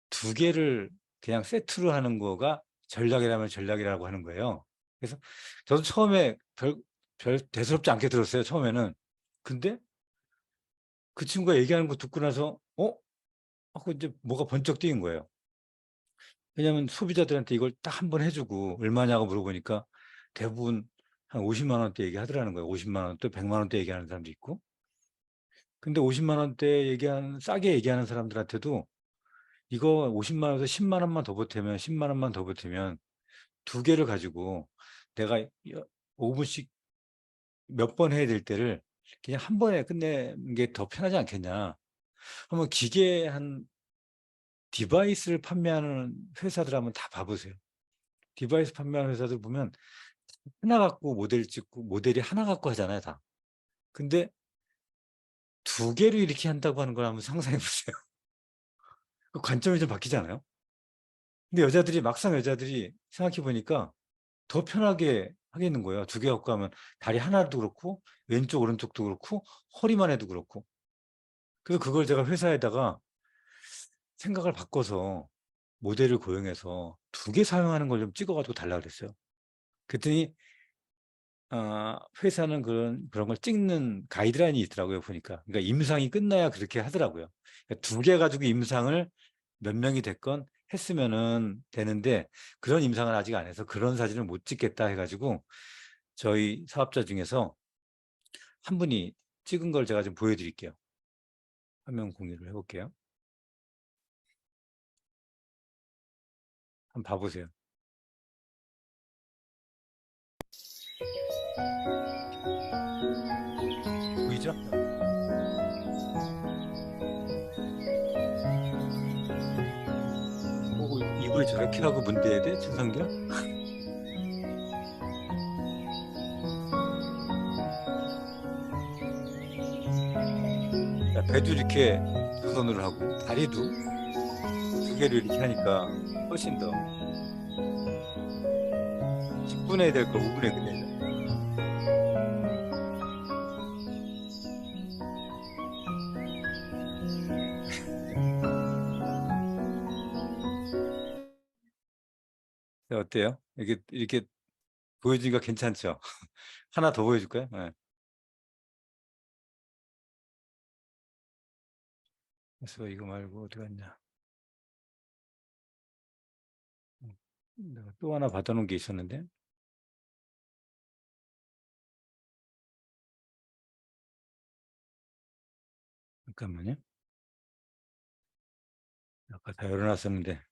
두 개를 그냥 세트로 하는 거가 전략이라면 전략이라고 하는 거예요. 그래서 저도 처음에 별 대수롭지 않게 들었어요. 처음에는. 근데 그 친구가 얘기하는 거 듣고 나서 하고 이제 뭐가 번쩍 뜨인 거예요. 왜냐하면 소비자들한테 이걸 딱 한 번 해주고 얼마냐고 물어보니까 대부분 한 50만 원대 얘기하더라는 거예요. 50만 원대, 100만 원대 얘기하는 사람도 있고. 근데 50만 원대 싸게 얘기하는 사람들한테도 이거 50만 원에서 10만 원만 더 보태면 10만 원만 더 보태면 두 개를 가지고 내가 5분씩 몇 번 해야 될 때를 그냥 한 번에 끝내는 게 더 편하지 않겠냐. 한번 디바이스를 판매하는 회사들 한번 다 봐보세요. 디바이스 판매하는 회사들 보면 하나 갖고 모델 찍고 모델이 하나 갖고 하잖아요, 다. 근데 두 개를 이렇게 한다고 하는 걸 한번 상상해 보세요. 그 관점이 좀 바뀌지 않아요? 근데 막상 여자들이 생각해 보니까 더 편하게 하겠는 거예요. 두 개 갖고 하면 다리 하나도 그렇고 왼쪽 오른쪽도 그렇고 허리만 해도 그렇고. 그래서 그걸 제가 회사에다가 생각을 바꿔서 모델을 고용해서 두 개 사용하는 걸 좀 찍어 가지고 달라 그랬어요. 그랬더니 회사는 그런 걸 찍는 가이드라인이 있더라고요, 보니까. 그러니까 임상이 끝나야 그렇게 하더라고요. 그러니까 두 개 가지고 임상을 몇 명이 됐건 했으면은 되는데 그런 임상을 아직 안 해서 그런 사진을 못 찍겠다 해가지고 저희 사업자 중에서 한 분이 찍은 걸 제가 좀 보여드릴게요. 화면 공유를 해볼게요. 한번 봐보세요. 보이죠? 입을 저렇게 하고 문대야 돼? 최성경? 배도 이렇게 두 손으로 하고 다리도 두 개를 이렇게 하니까 훨씬 더 10분에 해야 될 걸 5분에 끝내죠. 어때요? 이렇게 보여주니까 괜찮죠? 하나 더 보여줄까요? 네. 그래서 이거 말고 어디 갔냐? 내가 또 하나 받아놓은 게 있었는데. 잠깐만요. 아까 다 열어놨었는데.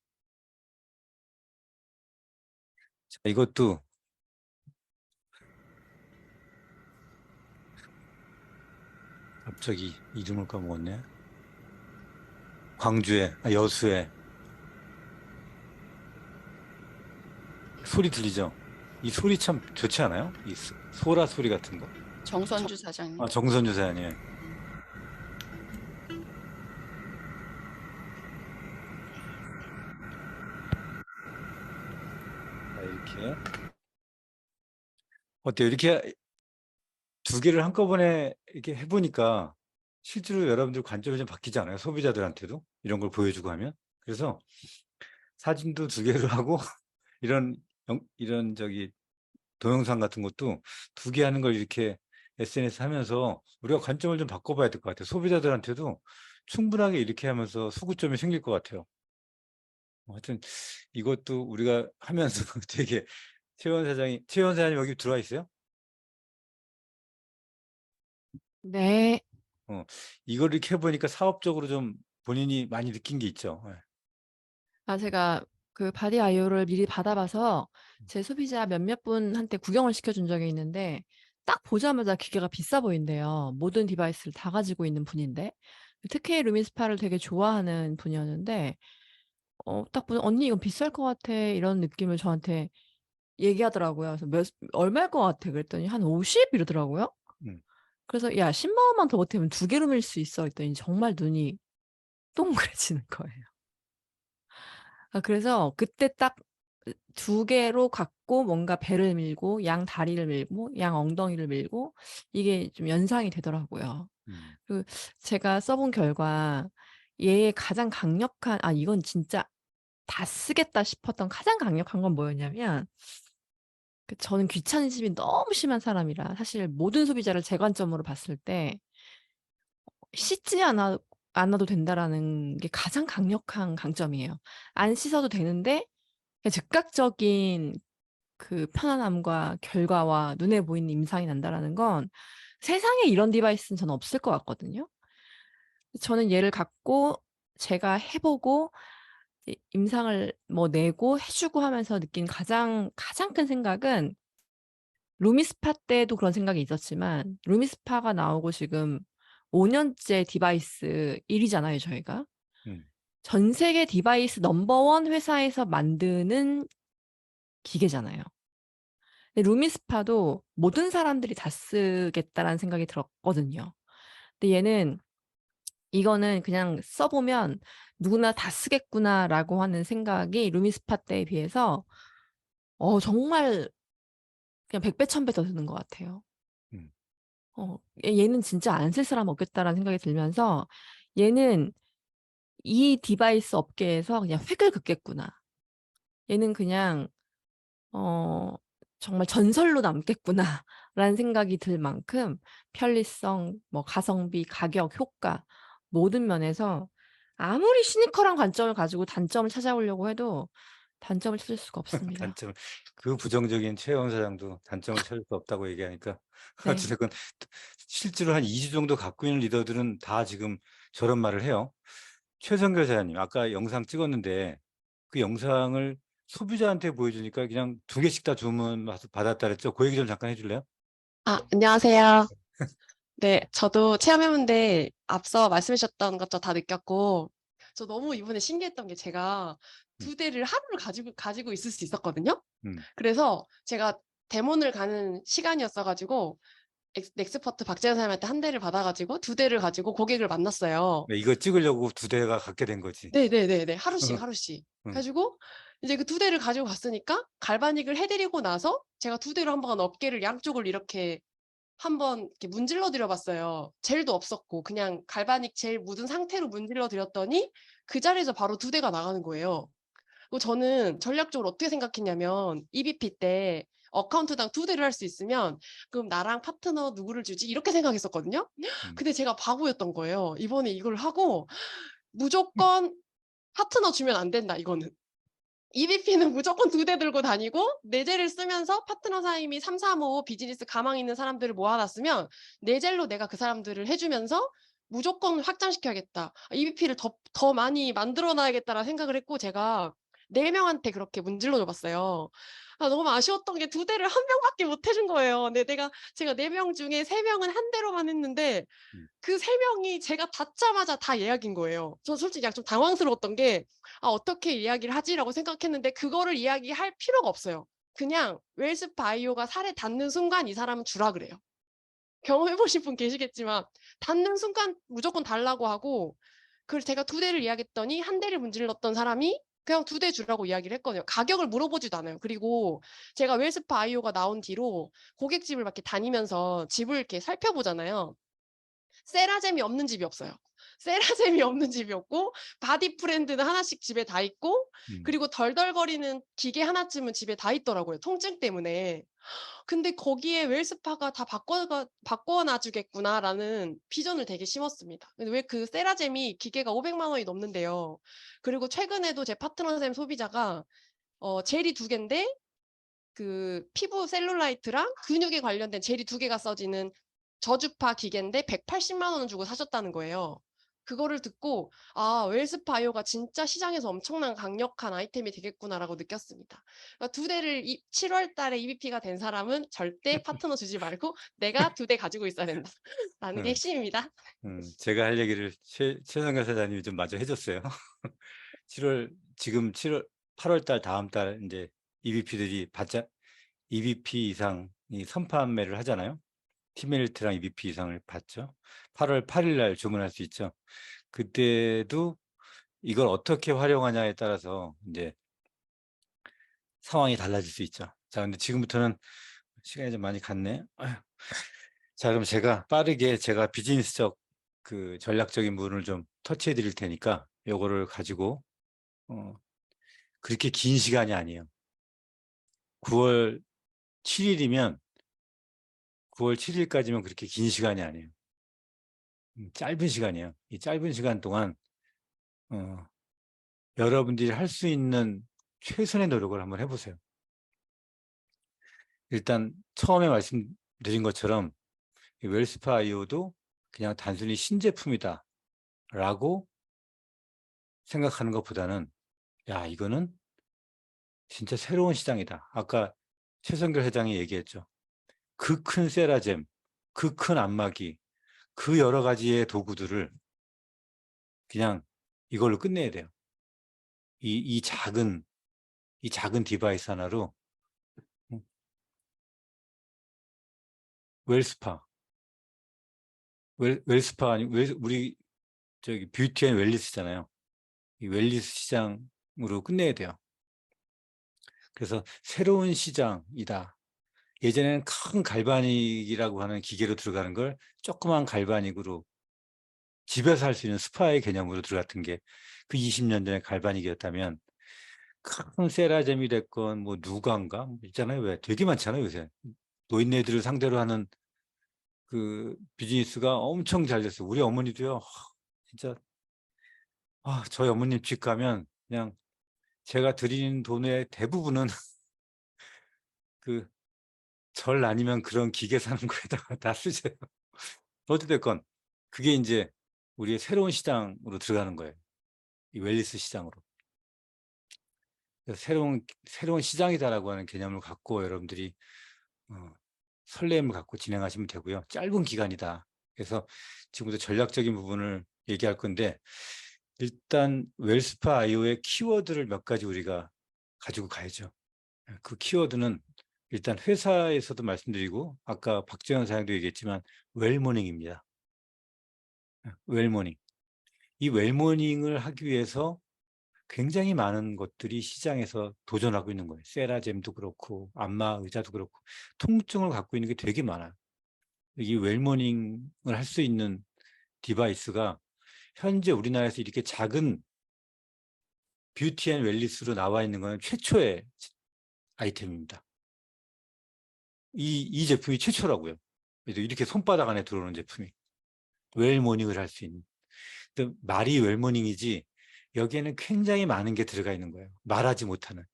자, 이것도 갑자기 이름을 까먹었네. 여수에 소리 들리죠? 이 소리 참 좋지 않아요? 이 소라 소리 같은 거. 정선주 사장님. 정선주 사장님. 이렇게. 어때요? 이렇게 두 개를 한꺼번에 이렇게 해보니까 실제로 여러분들 관점이 좀 바뀌지 않아요? 소비자들한테도 이런 걸 보여주고 하면. 그래서 사진도 두 개로 하고 이런 동영상 같은 것도 두 개 하는 걸 이렇게 SNS 하면서 우리가 관점을 좀 바꿔봐야 될 것 같아요. 소비자들한테도 충분하게 이렇게 하면서 소구점이 생길 것 같아요. 하여튼 이것도 우리가 하면서 되게 최원 사장님 여기 들어와 있어요? 네. 이걸 이렇게 해보니까 사업적으로 좀 본인이 많이 느낀 게 있죠. 제가 그 바디 아이오를 미리 받아봐서 제 소비자 몇몇 분한테 구경을 시켜준 적이 있는데 딱 보자마자 기계가 비싸 보인대요. 모든 디바이스를 다 가지고 있는 분인데. 특히 루미스파를 되게 좋아하는 분이었는데 딱 보자 "언니 이건 비쌀 것 같아." 이런 느낌을 저한테 얘기하더라고요. 그래서 "얼마일 것 같아?" 그랬더니 "한 50" 이러더라고요. 음. 그래서 "야 10만 원만 더 보태면 2개로 밀 수 있어." 했더니 정말 눈이 동그래지는 거예요. 그래서 그때 딱 2개로 갖고 뭔가 배를 밀고 양 다리를 밀고 양 엉덩이를 밀고 이게 좀 연상이 되더라고요. 음. 그 제가 써본 결과 얘의 가장 강력한 이건 진짜 다 쓰겠다 싶었던 가장 강력한 건 뭐였냐면 저는 귀차니즘이 너무 심한 사람이라 사실 모든 소비자를 제 관점으로 봤을 때 씻지 않아도 된다라는 게 가장 강력한 강점이에요. 안 씻어도 되는데 그냥 즉각적인 그 편안함과 결과와 눈에 보이는 임상이 난다라는 건 세상에 이런 디바이스는 저는 없을 것 같거든요. 저는 얘를 갖고 제가 해 보고 임상을 뭐 내고 해 주고 하면서 느낀 가장 큰 생각은 루미스파 때도 그런 생각이 있었지만 루미스파가 나오고 지금 5 년째 디바이스 1 위잖아요, 저희가. 음. 전 세계 디바이스 넘버 1 회사에서 만드는 기계잖아요. 근데 루미스파도 모든 사람들이 다 쓰겠다라는 생각이 들었거든요. 근데 얘는 이거는 그냥 써 보면 '누구나 다 쓰겠구나.'라고 하는 생각이 루미스파 때에 비해서 정말 그냥 100 배, 1000배 더 드는 것 같아요. 음. 얘는 진짜 안 쓸 사람 없겠다라는 생각이 들면서 '얘는 이 디바이스 업계에서 그냥 획을 긋겠구나. 얘는 그냥 어 정말 전설로 남겠구나.'라는 생각이 들 만큼 편리성, 뭐 가성비, 가격, 효과 모든 면에서 아무리 시니컬한 관점을 가지고 단점을 찾아오려고 해도 단점을 찾을 수가 없습니다. 단점을 그 부정적인 최영 사장도 단점을 찾을 수 없다고 얘기하니까 네. 어찌됐건 실제로 한 2주 정도 갖고 있는 리더들은 다 지금 저런 말을 해요. 최성결 사장님 아까 영상 찍었는데 그 영상을 소비자한테 보여주니까 그냥 2개씩 다 주문 와서 받았다 그랬죠. 그 얘기 좀 잠깐 해 줄래요? 안녕하세요. 네, 저도 체험해본데 앞서 말씀해 주셨던 것도 다 느꼈고, 저 너무 이번에 신기했던 게 제가 음. 2대를 하루를 가지고 있을 수 있었거든요. 음. 그래서 제가 대몬을 가는 시간이었어가지고, 넥스퍼트 박재현 사장님한테 1대를 받아가지고 2대를 가지고 고객을 만났어요. 네, 이거 찍으려고 2대가 갖게 된 거지. 네네네네. 하루씩. 음. 가지고 이제 그 2대를 가지고 갔으니까 갈바닉을 해드리고 나서 제가 2대로 한번 어깨를 양쪽을 이렇게 한번 이렇게 문질러 드려 봤어요. 젤도 없었고 그냥 갈바닉 젤 묻은 상태로 문질러 드렸더니 그 자리에서 바로 2대가 나가는 거예요. 그리고 저는 전략적으로 어떻게 생각했냐면 EBP 때 어카운트당 2대를 할 수 있으면 '그럼 나랑 파트너 누구를 주지?' 이렇게 생각했었거든요. 음. 근데 제가 바보였던 거예요. 이번에 이걸 하고 '무조건 파트너 주면 안 된다 이거는.' EBP는 무조건 2대 들고 다니고 내재를 쓰면서 파트너 사임이 3, 4, 5 비즈니스 가망 있는 사람들을 모아 놨으면 내젤로 내가 그 사람들을 해 주면서 무조건 확장시켜야겠다. 'EBP를 더 많이 만들어 놔야겠다.'라는 생각을 했고 제가 4 명한테 그렇게 문질러 줘 봤어요. 너무 아쉬웠던 게 2대를 1 명밖에 못 해준 거예요. 근데 제가 4명 중에 3 명은 1 대로만 했는데 음. 그 3 명이 제가 닫자마자 다 예약인 거예요. 저 솔직히 약간 좀 당황스러웠던 게 '아 어떻게 이야기를 하지?'라고 생각했는데 그거를 이야기할 필요가 없어요. 그냥 웰스 바이오가 살에 닿는 순간 이 사람은 주라 그래요. 경험해 보신 분 계시겠지만 닿는 순간 무조건 달라고 하고 그걸 제가 2대를 이야기했더니 1대를 문질렀던 사람이 그냥 2대 주라고 이야기를 했거든요. 가격을 물어보지도 않아요. 그리고 제가 웰스파 아이오가 나온 뒤로 고객집을 막 이렇게 다니면서 집을 이렇게 살펴보잖아요. 세라젬이 없는 집이 없어요. 세라젬이 없는 집이 없고 바디 프렌드는 하나씩 집에 다 있고 음. 그리고 덜덜거리는 기계 하나쯤은 집에 다 있더라고요, 통증 때문에. 근데 거기에 '웰스파가 다 바꿔 놔 주겠구나.'라는 비전을 되게 심었습니다. 근데 왜 그 세라젬이 기계가 500만 원이 넘는데요. 그리고 최근에도 제 파트너샘 소비자가 젤이 2개인데 그 피부 셀룰라이트랑 근육에 관련된 젤이 2개가 써지는 저주파 기계인데 180만 원을 주고 사셨다는 거예요. 그거를 듣고 아, 웰스 바이오가 진짜 시장에서 엄청난 강력한 아이템이 되겠구나라고 느꼈습니다. 그러니까 2대를 7월 달에 EVP가 된 사람은 절대 파트너 주지 말고 내가 2대 가지고 있어야 된다라는 게 음. 핵심입니다. 제가 할 얘기를 최성결 사장님이 좀 마저 해줬어요. 8월 달 다음 달 이제 EVP들이 EVP 이상이 선판매를 하잖아요. 티멜리트랑 EVP 이상을 받죠. 8월 8일 날 주문할 수 있죠. 그때도 이걸 어떻게 활용하냐에 따라서 이제 상황이 달라질 수 있죠. 자, 근데 지금부터는 시간이 좀 많이 갔네. 자, 그럼 제가 빠르게 제가 비즈니스적 그 전략적인 부분을 좀 터치해 드릴 테니까 요거를 가지고 그렇게 긴 시간이 아니에요. 9월 7일이면 9월 7일까지면 그렇게 긴 시간이 아니에요. 짧은 시간이에요. 이 짧은 시간 동안 여러분들이 할 수 있는 최선의 노력을 한번 해보세요. 일단 처음에 말씀드린 것처럼 이 웰스파 IO도 그냥 단순히 신제품이다 라고 생각하는 것보다는 야, 이거는 진짜 새로운 시장이다. 아까 최성결 회장이 얘기했죠. 그 큰 세라젬, 그 큰 안마기, 그 여러 가지의 도구들을 그냥 이걸로 끝내야 돼요. 이 작은 디바이스 하나로 웰스파 아니 우리 저기 뷰티 앤 웰리스잖아요. 이 웰리스 시장으로 끝내야 돼요. 그래서 새로운 시장이다. 예전에는 큰 갈바닉이라고 하는 기계로 들어가는 걸 조그만 갈바닉으로 집에서 할 수 있는 스파의 개념으로 들어갔던 게 그 20년 전에 갈바닉이었다면 큰 세라젬이 됐건 뭐 누가인가 있잖아요. 왜 되게 많잖아요 요새. 노인네들을 상대로 하는 그 비즈니스가 엄청 잘 됐어요. 우리 어머니도요. 진짜 저희 어머님 집 가면 그냥 제가 드리는 돈의 대부분은 그 절 아니면 그런 기계 사는 거에다가 다 쓰세요. 어찌됐건 그게 이제 우리의 새로운 시장으로 들어가는 거예요. 이 웰리스 시장으로. 그래서 새로운 시장이다라고 하는 개념을 갖고 여러분들이 설렘을 갖고 진행하시면 되고요. 짧은 기간이다. 그래서 지금부터 전략적인 부분을 얘기할 건데 일단 웰스파 IO의 키워드를 몇 가지 우리가 가지고 가야죠. 그 키워드는 일단 회사에서도 말씀드리고 아까 박재현 사장도 얘기했지만 웰모닝입니다. 웰모닝. 이 웰모닝을 하기 위해서 굉장히 많은 것들이 시장에서 도전하고 있는 거예요. 세라젬도 그렇고 안마 의자도 그렇고 통증을 갖고 있는 게 되게 많아요. 이 웰모닝을 할 수 있는 디바이스가 현재 우리나라에서 이렇게 작은 뷰티 앤 웰리스로 나와 있는 건 최초의 아이템입니다. 이 제품이 최초라고요. 그래도 이렇게 손바닥 안에 들어오는 제품이 웰모닝을 할 수 있는. 말이 웰모닝이지 여기에는 굉장히 많은 게 들어가 있는 거예요. 말하지 못하는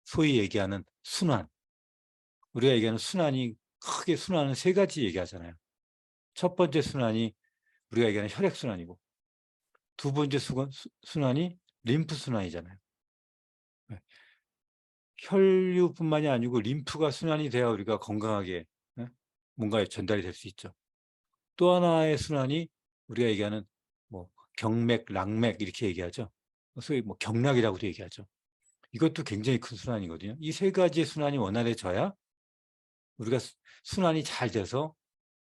소위 얘기하는 순환. 우리가 얘기하는 순환이 크게 순환은 3가지 얘기하잖아요. 첫 번째 순환이 우리가 얘기하는 혈액순환이고 두 번째 순환이 림프순환이잖아요. 혈류뿐만이 아니고 림프가 순환이 돼야 우리가 건강하게 뭔가에 전달이 될 수 있죠. 또 하나의 순환이 우리가 얘기하는 뭐 경맥, 락맥 이렇게 얘기하죠. 소위 뭐 경락이라고도 얘기하죠. 이것도 굉장히 큰 순환이거든요. 이 3가지의 순환이 원활해져야 우리가 순환이 잘 돼서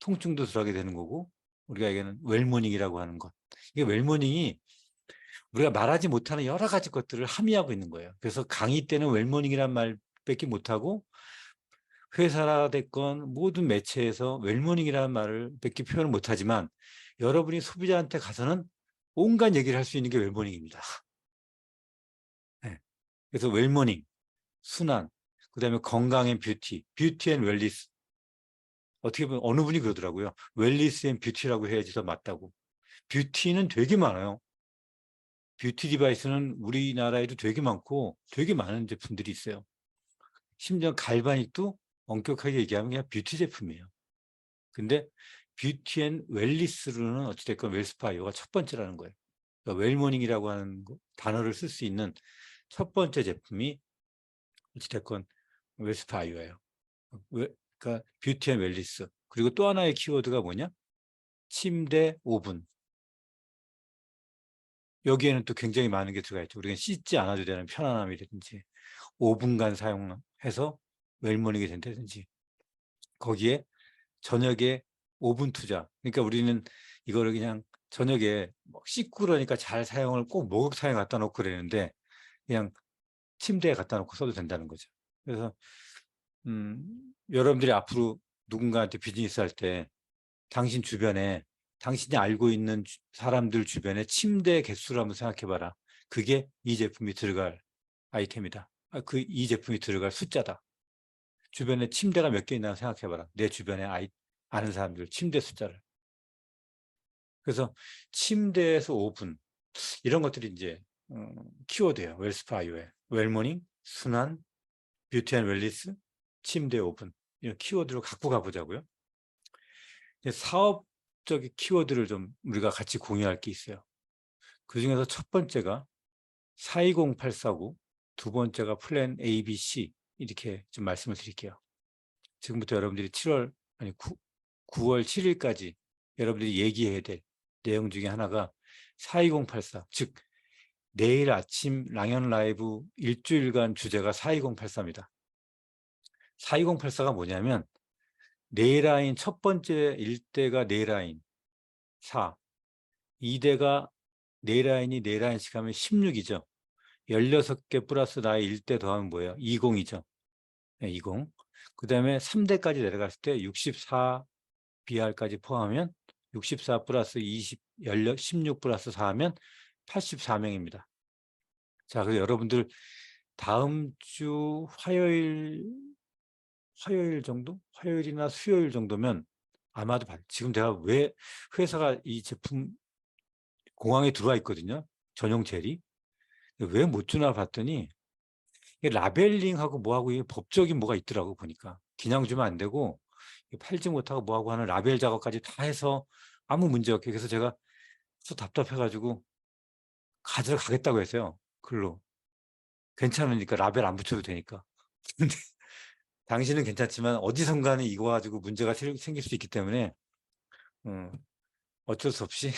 통증도 덜하게 되는 거고 우리가 얘기하는 웰모닝이라고 하는 것. 이게 웰모닝이 우리가 말하지 못하는 여러 가지 것들을 함의하고 있는 거예요. 그래서 강의 때는 웰모닝이란 말밖에 못하고 회사라 됐건 모든 매체에서 웰모닝이라는 말을 밖에 표현을 못하지만 여러분이 소비자한테 가서는 온갖 얘기를 할 수 있는 게 웰모닝입니다. 네. 그래서 웰모닝, 순환, 그 다음에 건강 앤 뷰티, 뷰티 앤 웰리스. 어떻게 보면 어느 분이 그러더라고요. 웰리스 앤 뷰티라고 해야지 더 맞다고. 뷰티는 되게 많아요. 뷰티 디바이스는 우리나라에도 되게 많고 되게 많은 제품들이 있어요. 심지어 갈바닉도 엄격하게 얘기하면 그냥 뷰티 제품이에요. 근데 뷰티 앤 웰리스로는 어찌됐건 웰스파이어가 첫 번째라는 거예요. 그러니까 웰모닝이라고 하는 단어를 쓸 수 있는 첫 번째 제품이 어찌됐건 웰스파이어예요. 그러니까 뷰티 앤 웰리스. 그리고 또 하나의 키워드가 뭐냐? 침대, 오븐. 여기에는 또 굉장히 많은 게 들어가 있죠. 우리가 씻지 않아도 되는 편안함이라든지 5분간 사용해서 웰모닝이 된다든지 거기에 저녁에 오븐 투자. 그러니까 우리는 이거를 그냥 저녁에 뭐 씻고 그러니까 잘 사용을 꼭 목욕탕에 갖다 놓고 그러는데 그냥 침대에 갖다 놓고 써도 된다는 거죠. 그래서 여러분들이 앞으로 누군가한테 비즈니스 할 때 당신 주변에 당신이 알고 있는 사람들 주변에 침대 개수를 한번 생각해 봐라. 그게 이 제품이 들어갈 아이템이다. 이 제품이 들어갈 숫자다. 주변에 침대가 몇 개 있나 생각해 봐라. 내 주변에 아는 사람들 침대 숫자를. 그래서 침대에서 오븐 이런 것들이 이제 키워드예요. 웰스파이어에 웰모닝, 순환, 뷰티 앤 웰리스, 침대, 오븐 이런 키워드를 갖고 가보자고요. 사업적인 키워드를 좀 우리가 같이 공유할 게 있어요. 그 중에서 첫 번째가 420849, 두 번째가 플랜 ABC 이렇게 좀 말씀을 드릴게요. 지금부터 여러분들이 9월 7일까지 여러분들이 얘기해야 될 내용 중에 하나가 42084, 즉 내일 아침 랑연 라이브 일주일간 주제가 42084입니다. 42084가 뭐냐면 네라인 첫 번째 1대가 네라인 4, 2대가 네라인이 네라인씩 하면 16이죠. 16개 플러스 나의 1대 더하면 뭐예요? 20이죠. 네, 20. 그 다음에 3대까지 내려갔을 때 64 BR까지 포함하면 64 플러스 20, 16 플러스 4 하면 84명입니다. 자, 그래서 여러분들 다음 주 화요일 정도? 화요일이나 수요일 정도면 아마도 지금 내가 왜 회사가 이 제품 공항에 들어와 있거든요. 전용 젤이. 왜 못 주나 봤더니 라벨링하고 뭐하고 이게 법적인 뭐가 있더라고 보니까. 그냥 주면 안 되고 팔지 못하고 뭐하고 하는 라벨 작업까지 다 해서 아무 문제 없게. 그래서 제가 또 답답해가지고 가져가겠다고 했어요. 글로. 괜찮으니까 라벨 안 붙여도 되니까. 근데 당신은 괜찮지만 어디선가는 이거 가지고 문제가 생길 수 있기 때문에 어쩔 수 없이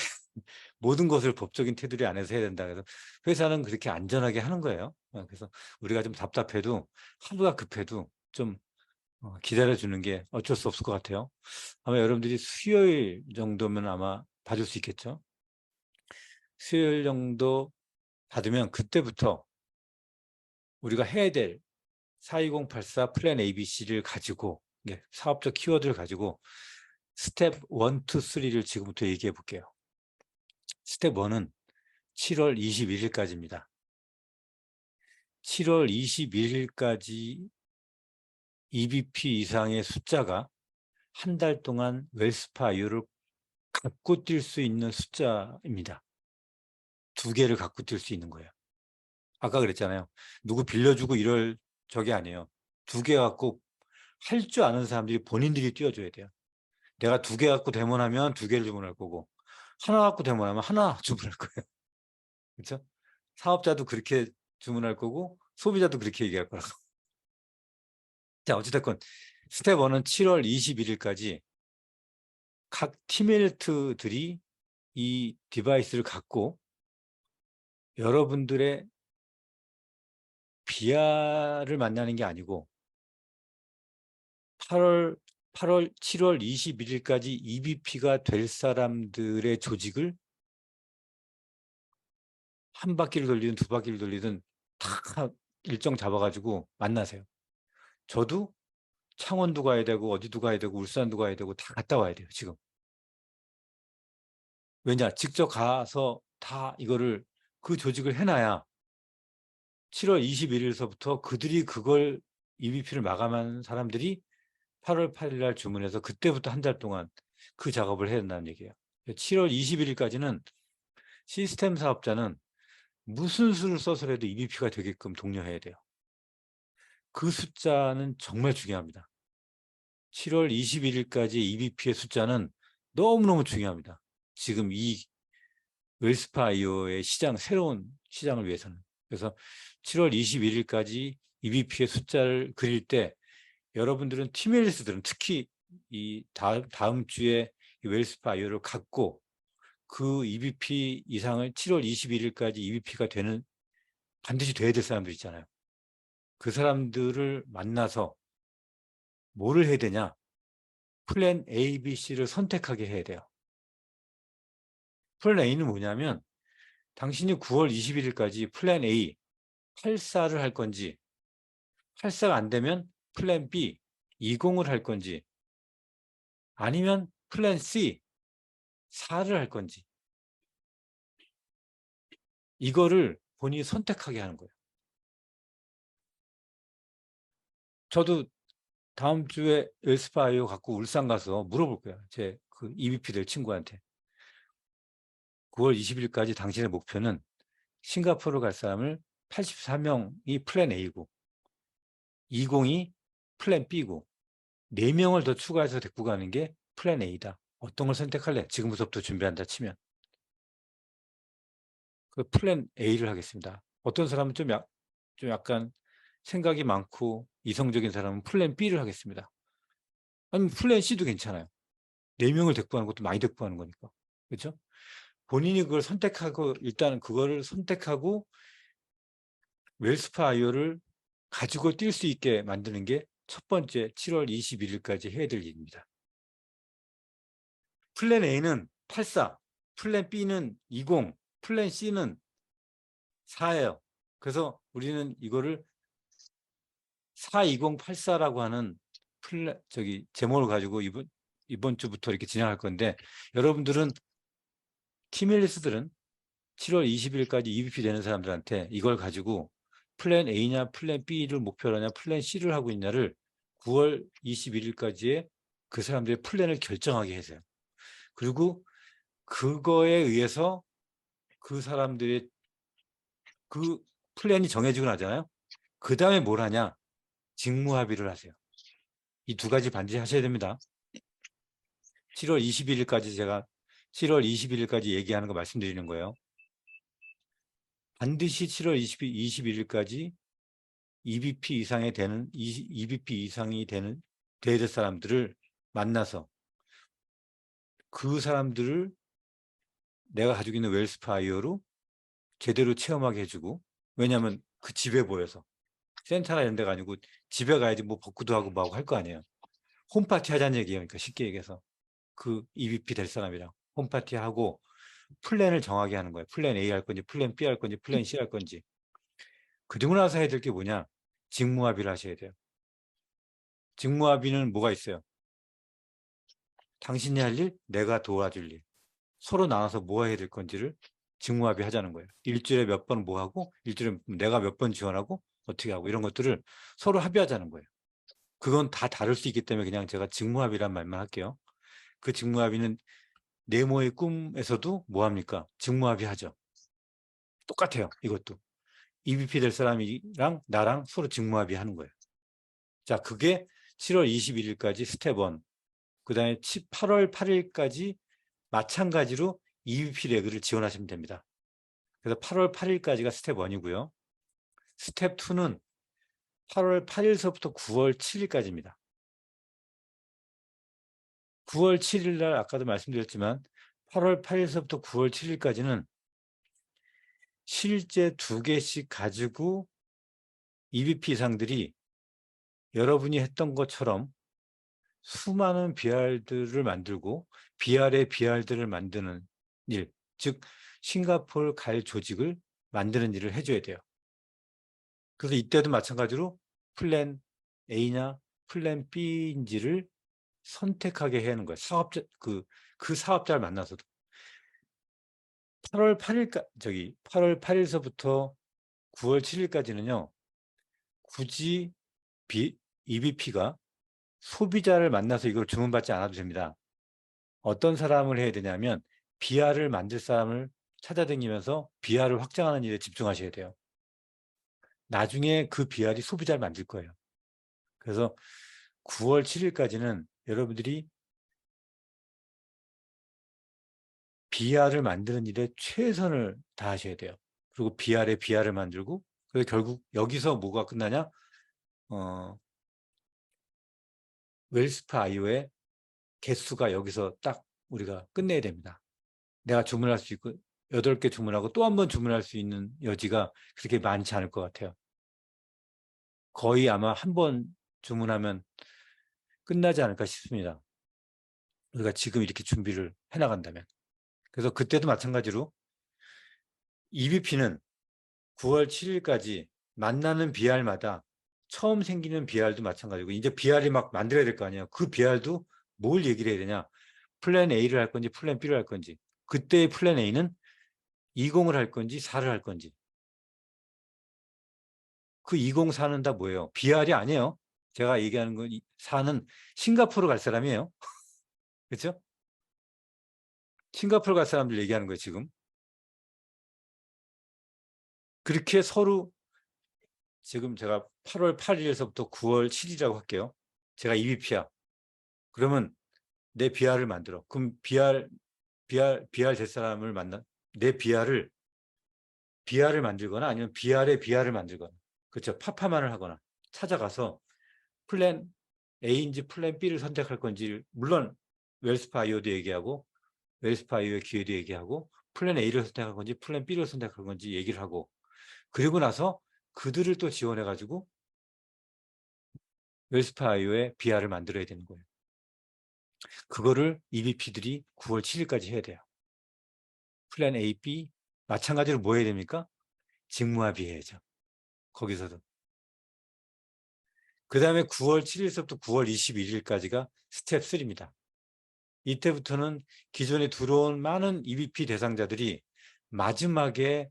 모든 것을 법적인 테두리 안에서 해야 된다. 그래서 회사는 그렇게 안전하게 하는 거예요. 그래서 우리가 좀 답답해도 하루가 급해도 좀 기다려주는 게 어쩔 수 없을 것 같아요. 아마 여러분들이 수요일 정도면 아마 봐줄 수 있겠죠. 수요일 정도 받으면 그때부터 우리가 해야 될 42084 플랜 ABC를 가지고 사업적 키워드를 가지고 스텝 1, 2, 3를 지금부터 얘기해 볼게요. 스텝 1은 7월 21일까지입니다. 7월 21일까지 EBP 이상의 숫자가 한 달 동안 웰스파이어를 갖고 뛸 수 있는 숫자입니다. 2개를 갖고 뛸 수 있는 거예요. 아까 그랬잖아요. 누구 빌려주고 이럴 적이 아니에요. 2개 갖고 할 줄 아는 사람들이 본인들이 뛰어줘야 돼요. 내가 2개 갖고 대문하면 2개를 주문할 거고 하나 갖고 대문하면 하나 주문할 거예요. 그렇죠? 사업자도 그렇게 주문할 거고 소비자도 그렇게 얘기할 거라고. 자, 어찌됐건 스텝 1은 7월 21일까지 각 티멜트들이 이 디바이스를 갖고 여러분들의 비아를 만나는 게 아니고 7월 21일까지 EBP가 될 사람들의 조직을 한 바퀴를 돌리든 2바퀴를 돌리든 다 일정 잡아가지고 만나세요. 저도 창원도 가야 되고 어디도 가야 되고 울산도 가야 되고 다 갔다 와야 돼요. 지금. 왜냐? 직접 가서 다 이거를 그 조직을 해놔야 7월 21일서부터 그들이 그걸 EBP를 마감한 사람들이 8월 8일 날 주문해서 그때부터 한 달 동안 그 작업을 해야 된다는 얘기예요. 7월 21일까지는 시스템 사업자는 무슨 수를 써서라도 EBP가 되게끔 독려해야 돼요. 그 숫자는 정말 중요합니다. 7월 21일까지 EBP의 숫자는 너무너무 중요합니다. 지금 이 웰스파이오의 시장, 새로운 시장을 위해서는. 그래서 7월 21일까지 EBP의 숫자를 그릴 때 여러분들은 티메리스들은 특히 이 다음 주에 이 웰스파이오를 갖고 그 EBP 이상을 7월 21일까지 EBP가 되는 반드시 돼야 될 사람들 있잖아요. 그 사람들을 만나서 뭐를 해야 되냐? 플랜 A, B, C를 선택하게 해야 돼요. 플랜 A는 뭐냐면 당신이 9월 21일까지 플랜 A 84를 할 건지 84가 안 되면 플랜 B 20을 할 건지 아니면 플랜 C 4를 할 건지 이거를 본인이 선택하게 하는 거예요. 저도 다음 주에 웰스파이오 갖고 울산 가서 물어볼 거예요. 제 그 EVP 될 친구한테. 9월 20일까지 당신의 목표는 싱가포르 갈 사람을 84명이 플랜 A고 20이 플랜 B고 4명을 더 추가해서 데리고 가는 게 플랜 A다. 어떤 걸 선택할래? 지금부터 준비한다 치면. 그 플랜 A를 하겠습니다. 어떤 사람은 좀 약간 생각이 많고 이성적인 사람은 플랜 B를 하겠습니다. 아니면 플랜 C도 괜찮아요. 4명을 데리고 가는 것도 많이 데리고 가는 거니까. 그렇죠? 본인이 그걸 선택하고 일단은 그거를 선택하고 웰스파이오를 가지고 뛸 수 있게 만드는 게 첫 번째 7월 21일까지 해야 될 일입니다. 플랜 A는 84, 플랜 B는 20, 플랜 C는 4예요. 그래서 우리는 이거를 42084라고 하는 제목을 가지고 이번 주부터 이렇게 진행할 건데 여러분들은 티밀리스들은 7월 20일까지 EBP 되는 사람들한테 이걸 가지고 플랜 A냐 플랜 B를 목표로 하냐 플랜 C를 하고 있냐를 9월 21일까지의 그 사람들의 플랜을 결정하게 해서요. 그리고 그거에 의해서 그 사람들의 그 플랜이 정해지고 나잖아요. 그 다음에 뭘 하냐? 직무합의를 하세요. 이 두 가지 반드시 하셔야 됩니다. 7월 21일까지 제가 7월 21일까지 얘기하는 거 말씀드리는 거예요. 반드시 7월 21일까지 EBP 이상이 되는 돼야 될 사람들을 만나서 그 사람들을 내가 가지고 있는 웰스파이어로 제대로 체험하게 해주고 왜냐하면 그 집에 모여서 센터나 이런 데가 아니고 집에 가야지 뭐 복구도 하고 뭐하고 할 거 아니에요. 홈파티 하자는 얘기예요. 그러니까 쉽게 얘기해서 그 EBP 될 사람이랑 홈파티 하고 플랜을 정하게 하는 거예요. 플랜 A 할 건지 플랜 B 할 건지 플랜 C 할 건지. 그리고 나서 해야 될 게 뭐냐? 직무합의를 하셔야 돼요. 직무합의는 뭐가 있어요? 당신이 할 일, 내가 도와줄 일. 서로 나눠서 뭐 해야 될 건지를 직무합의 하자는 거예요. 일주일에 몇 번 뭐 하고 일주일에 내가 몇 번 지원하고 어떻게 하고 이런 것들을 서로 합의하자는 거예요. 그건 다 다를 수 있기 때문에 그냥 제가 직무합의란 말만 할게요. 그 직무합의는 네모의 꿈에서도 뭐합니까? 직무합의 하죠. 똑같아요. 이것도. EBP 될 사람이랑 나랑 서로 직무합의 하는 거예요. 자, 그게 7월 21일까지 스텝 1. 그 다음에 8월 8일까지 마찬가지로 EBP 레그를 지원하시면 됩니다. 그래서 8월 8일까지가 스텝 1이고요. 스텝 2는 8월 8일서부터 9월 7일까지입니다. 9월 7일 날 아까도 말씀드렸지만 8월 8일서부터 9월 7일까지는 실제 2개씩 가지고 EBP 이상들이 여러분이 했던 것처럼 수많은 BR들을 만들고 BR의 BR들을 만드는 일, 즉 싱가포르 갈 조직을 만드는 일을 해줘야 돼요. 그래서 이때도 마찬가지로 플랜 A냐 플랜 B인지를 선택하게 해야 하는 거예요. 사업자 그 사업자를 만나서도 8월 8일서부터 9월 7일까지는요. 굳이 EBP가 소비자를 만나서 이걸 주문받지 않아도 됩니다. 어떤 사람을 해야 되냐면 BR을 만들 사람을 찾아다니면서 BR을 확장하는 일에 집중하셔야 돼요. 나중에 그 BR이 소비자를 만들 거예요. 그래서 9월 7일까지는 여러분들이 BR을 만드는 일에 최선을 다하셔야 돼요. 그리고 BR에 BR을 만들고, 그래서 결국 여기서 뭐가 끝나냐? 웰스파 IO의 개수가 여기서 딱 우리가 끝내야 됩니다. 내가 주문할 수 있고 8개 주문하고 또 한 번 주문할 수 있는 여지가 그렇게 많지 않을 것 같아요. 거의 아마 한 번 주문하면 끝나지 않을까 싶습니다. 우리가 지금 이렇게 준비를 해나간다면. 그래서 그때도 마찬가지로 EBP는 9월 7일까지 만나는 BR마다 처음 생기는 BR도 마찬가지고 이제 BR이 막 만들어야 될 거 아니에요. 그 BR도 뭘 얘기를 해야 되냐. 플랜 A를 할 건지 플랜 B를 할 건지. 그때의 플랜 A는 20을 할 건지 4를 할 건지. 그 20, 4는 다 뭐예요? BR이 아니에요. 제가 얘기하는 건 4는 싱가포르 갈 사람이에요. 그렇죠? 싱가포르 갈 사람들 얘기하는 거예요, 지금. 그렇게 서로 지금 제가 8월 8일에서부터 9월 7일이라고 할게요. 제가 EBP야. 그러면 내 BR을 만들어. 그럼 BR 될 사람을 만나. 내 BR을 만들거나 아니면 BR의 BR을 만들거나. 그렇죠. 파파만을 하거나 찾아가서 플랜 A인지 플랜 B를 선택할 건지, 물론 웰스파 IO도 얘기하고 웰스파 IO의 기회도 얘기하고 플랜 A를 선택할 건지 플랜 B를 선택할 건지 얘기를 하고, 그리고 나서 그들을 또 지원해 가지고 웰스파 IO의 BR을 만들어야 되는 거예요. 그거를 EBP들이 9월 7일까지 해야 돼요. 플랜 A, B 마찬가지로 뭐 해야 됩니까? 직무합의해야죠. 거기서도. 그 다음에 9월 7일서부터 9월 21일까지가 스텝 3입니다. 이때부터는 기존에 들어온 많은 EBP 대상자들이 마지막에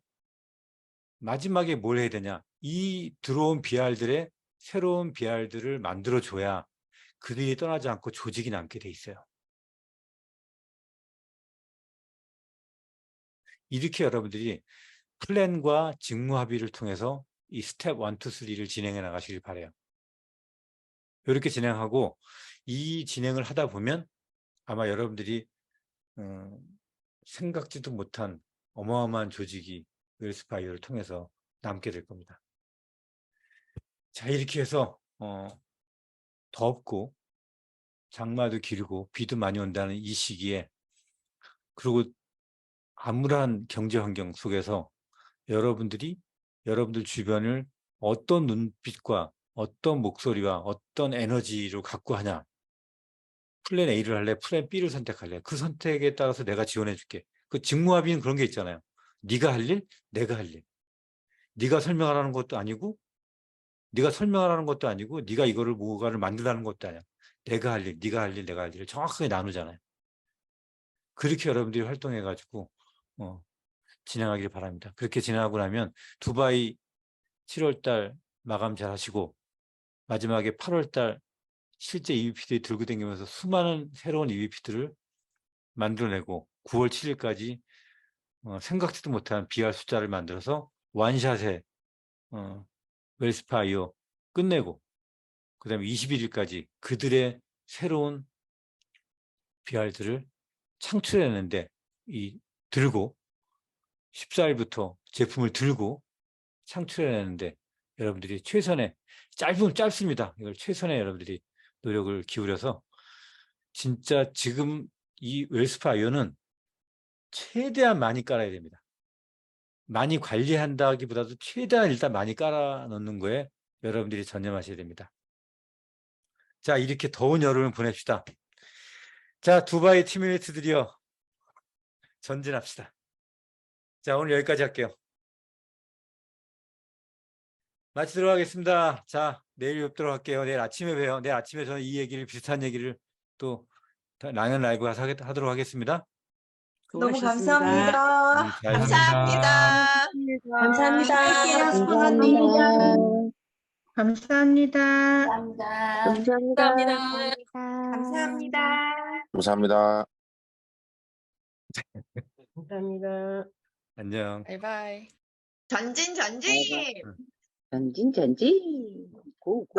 뭘 해야 되냐. 이 들어온 BR들의 새로운 BR들을 만들어줘야 그들이 떠나지 않고 조직이 남게 돼 있어요. 이렇게 여러분들이 플랜과 직무 합의를 통해서 이 스텝 1, 2, 3를 진행해 나가시길 바라요. 이렇게 진행하고 이 진행을 하다 보면 아마 여러분들이 생각지도 못한 어마어마한 조직이 웰스파이어를 통해서 남게 될 겁니다. 자, 이렇게 해서 덥고 장마도 길고 비도 많이 온다는 이 시기에, 그리고 암울한 경제 환경 속에서 여러분들 주변을 어떤 눈빛과 어떤 목소리와 어떤 에너지로 갖고 하냐. 플랜 A를 할래? 플랜 B를 선택할래? 그 선택에 따라서 내가 지원해 줄게. 그 직무합의는 그런 게 있잖아요. 네가 할 일, 내가 할 일. 네가 설명하라는 것도 아니고 네가 이거를 뭐가를 만들라는 것도 아니야. 내가 할 일, 네가 할 일, 내가 할 일을 정확하게 나누잖아요. 그렇게 여러분들이 활동해 가지고 진행하길 바랍니다. 그렇게 진행하고 나면 두바이 7월 달 마감 잘 하시고 마지막에 8월 달 실제 EVP들이 들고 다니면서 수많은 새로운 EVP들을 만들어내고 9월 7일까지 생각지도 못한 BR 숫자를 만들어서 완샷에 웰스파이어 끝내고, 그 다음에 21일까지 그들의 새로운 BR들을 창출해내는데 들고 14일부터 제품을 들고 창출해내는데 여러분들이 짧습니다. 이걸 최선의 여러분들이 노력을 기울여서 진짜 지금 이 웰스파이어는 최대한 많이 깔아야 됩니다. 많이 관리한다기보다도 최대한 일단 많이 깔아 놓는 거에 여러분들이 전념하셔야 됩니다. 자, 이렇게 더운 여름을 보냅시다. 자, 두바이 티밀리트들이여 전진합시다. 자, 오늘 여기까지 할게요. 마치도록 하겠습니다. 자, 내일 뵙도록 할게요. 내일 아침에 봬요. 내일 아침에 저는 비슷한 얘기를 또 랑연 라이브 하도록 하겠습니다. 너무 수고하셨습니다. 감사합니다. 잘 감사합니다. 감사합니다. 할게요. 감사합니다. 감사합니다. 감사합니다. 감사합니다. 안녕. 바이바이. 전진. 전진. 고고.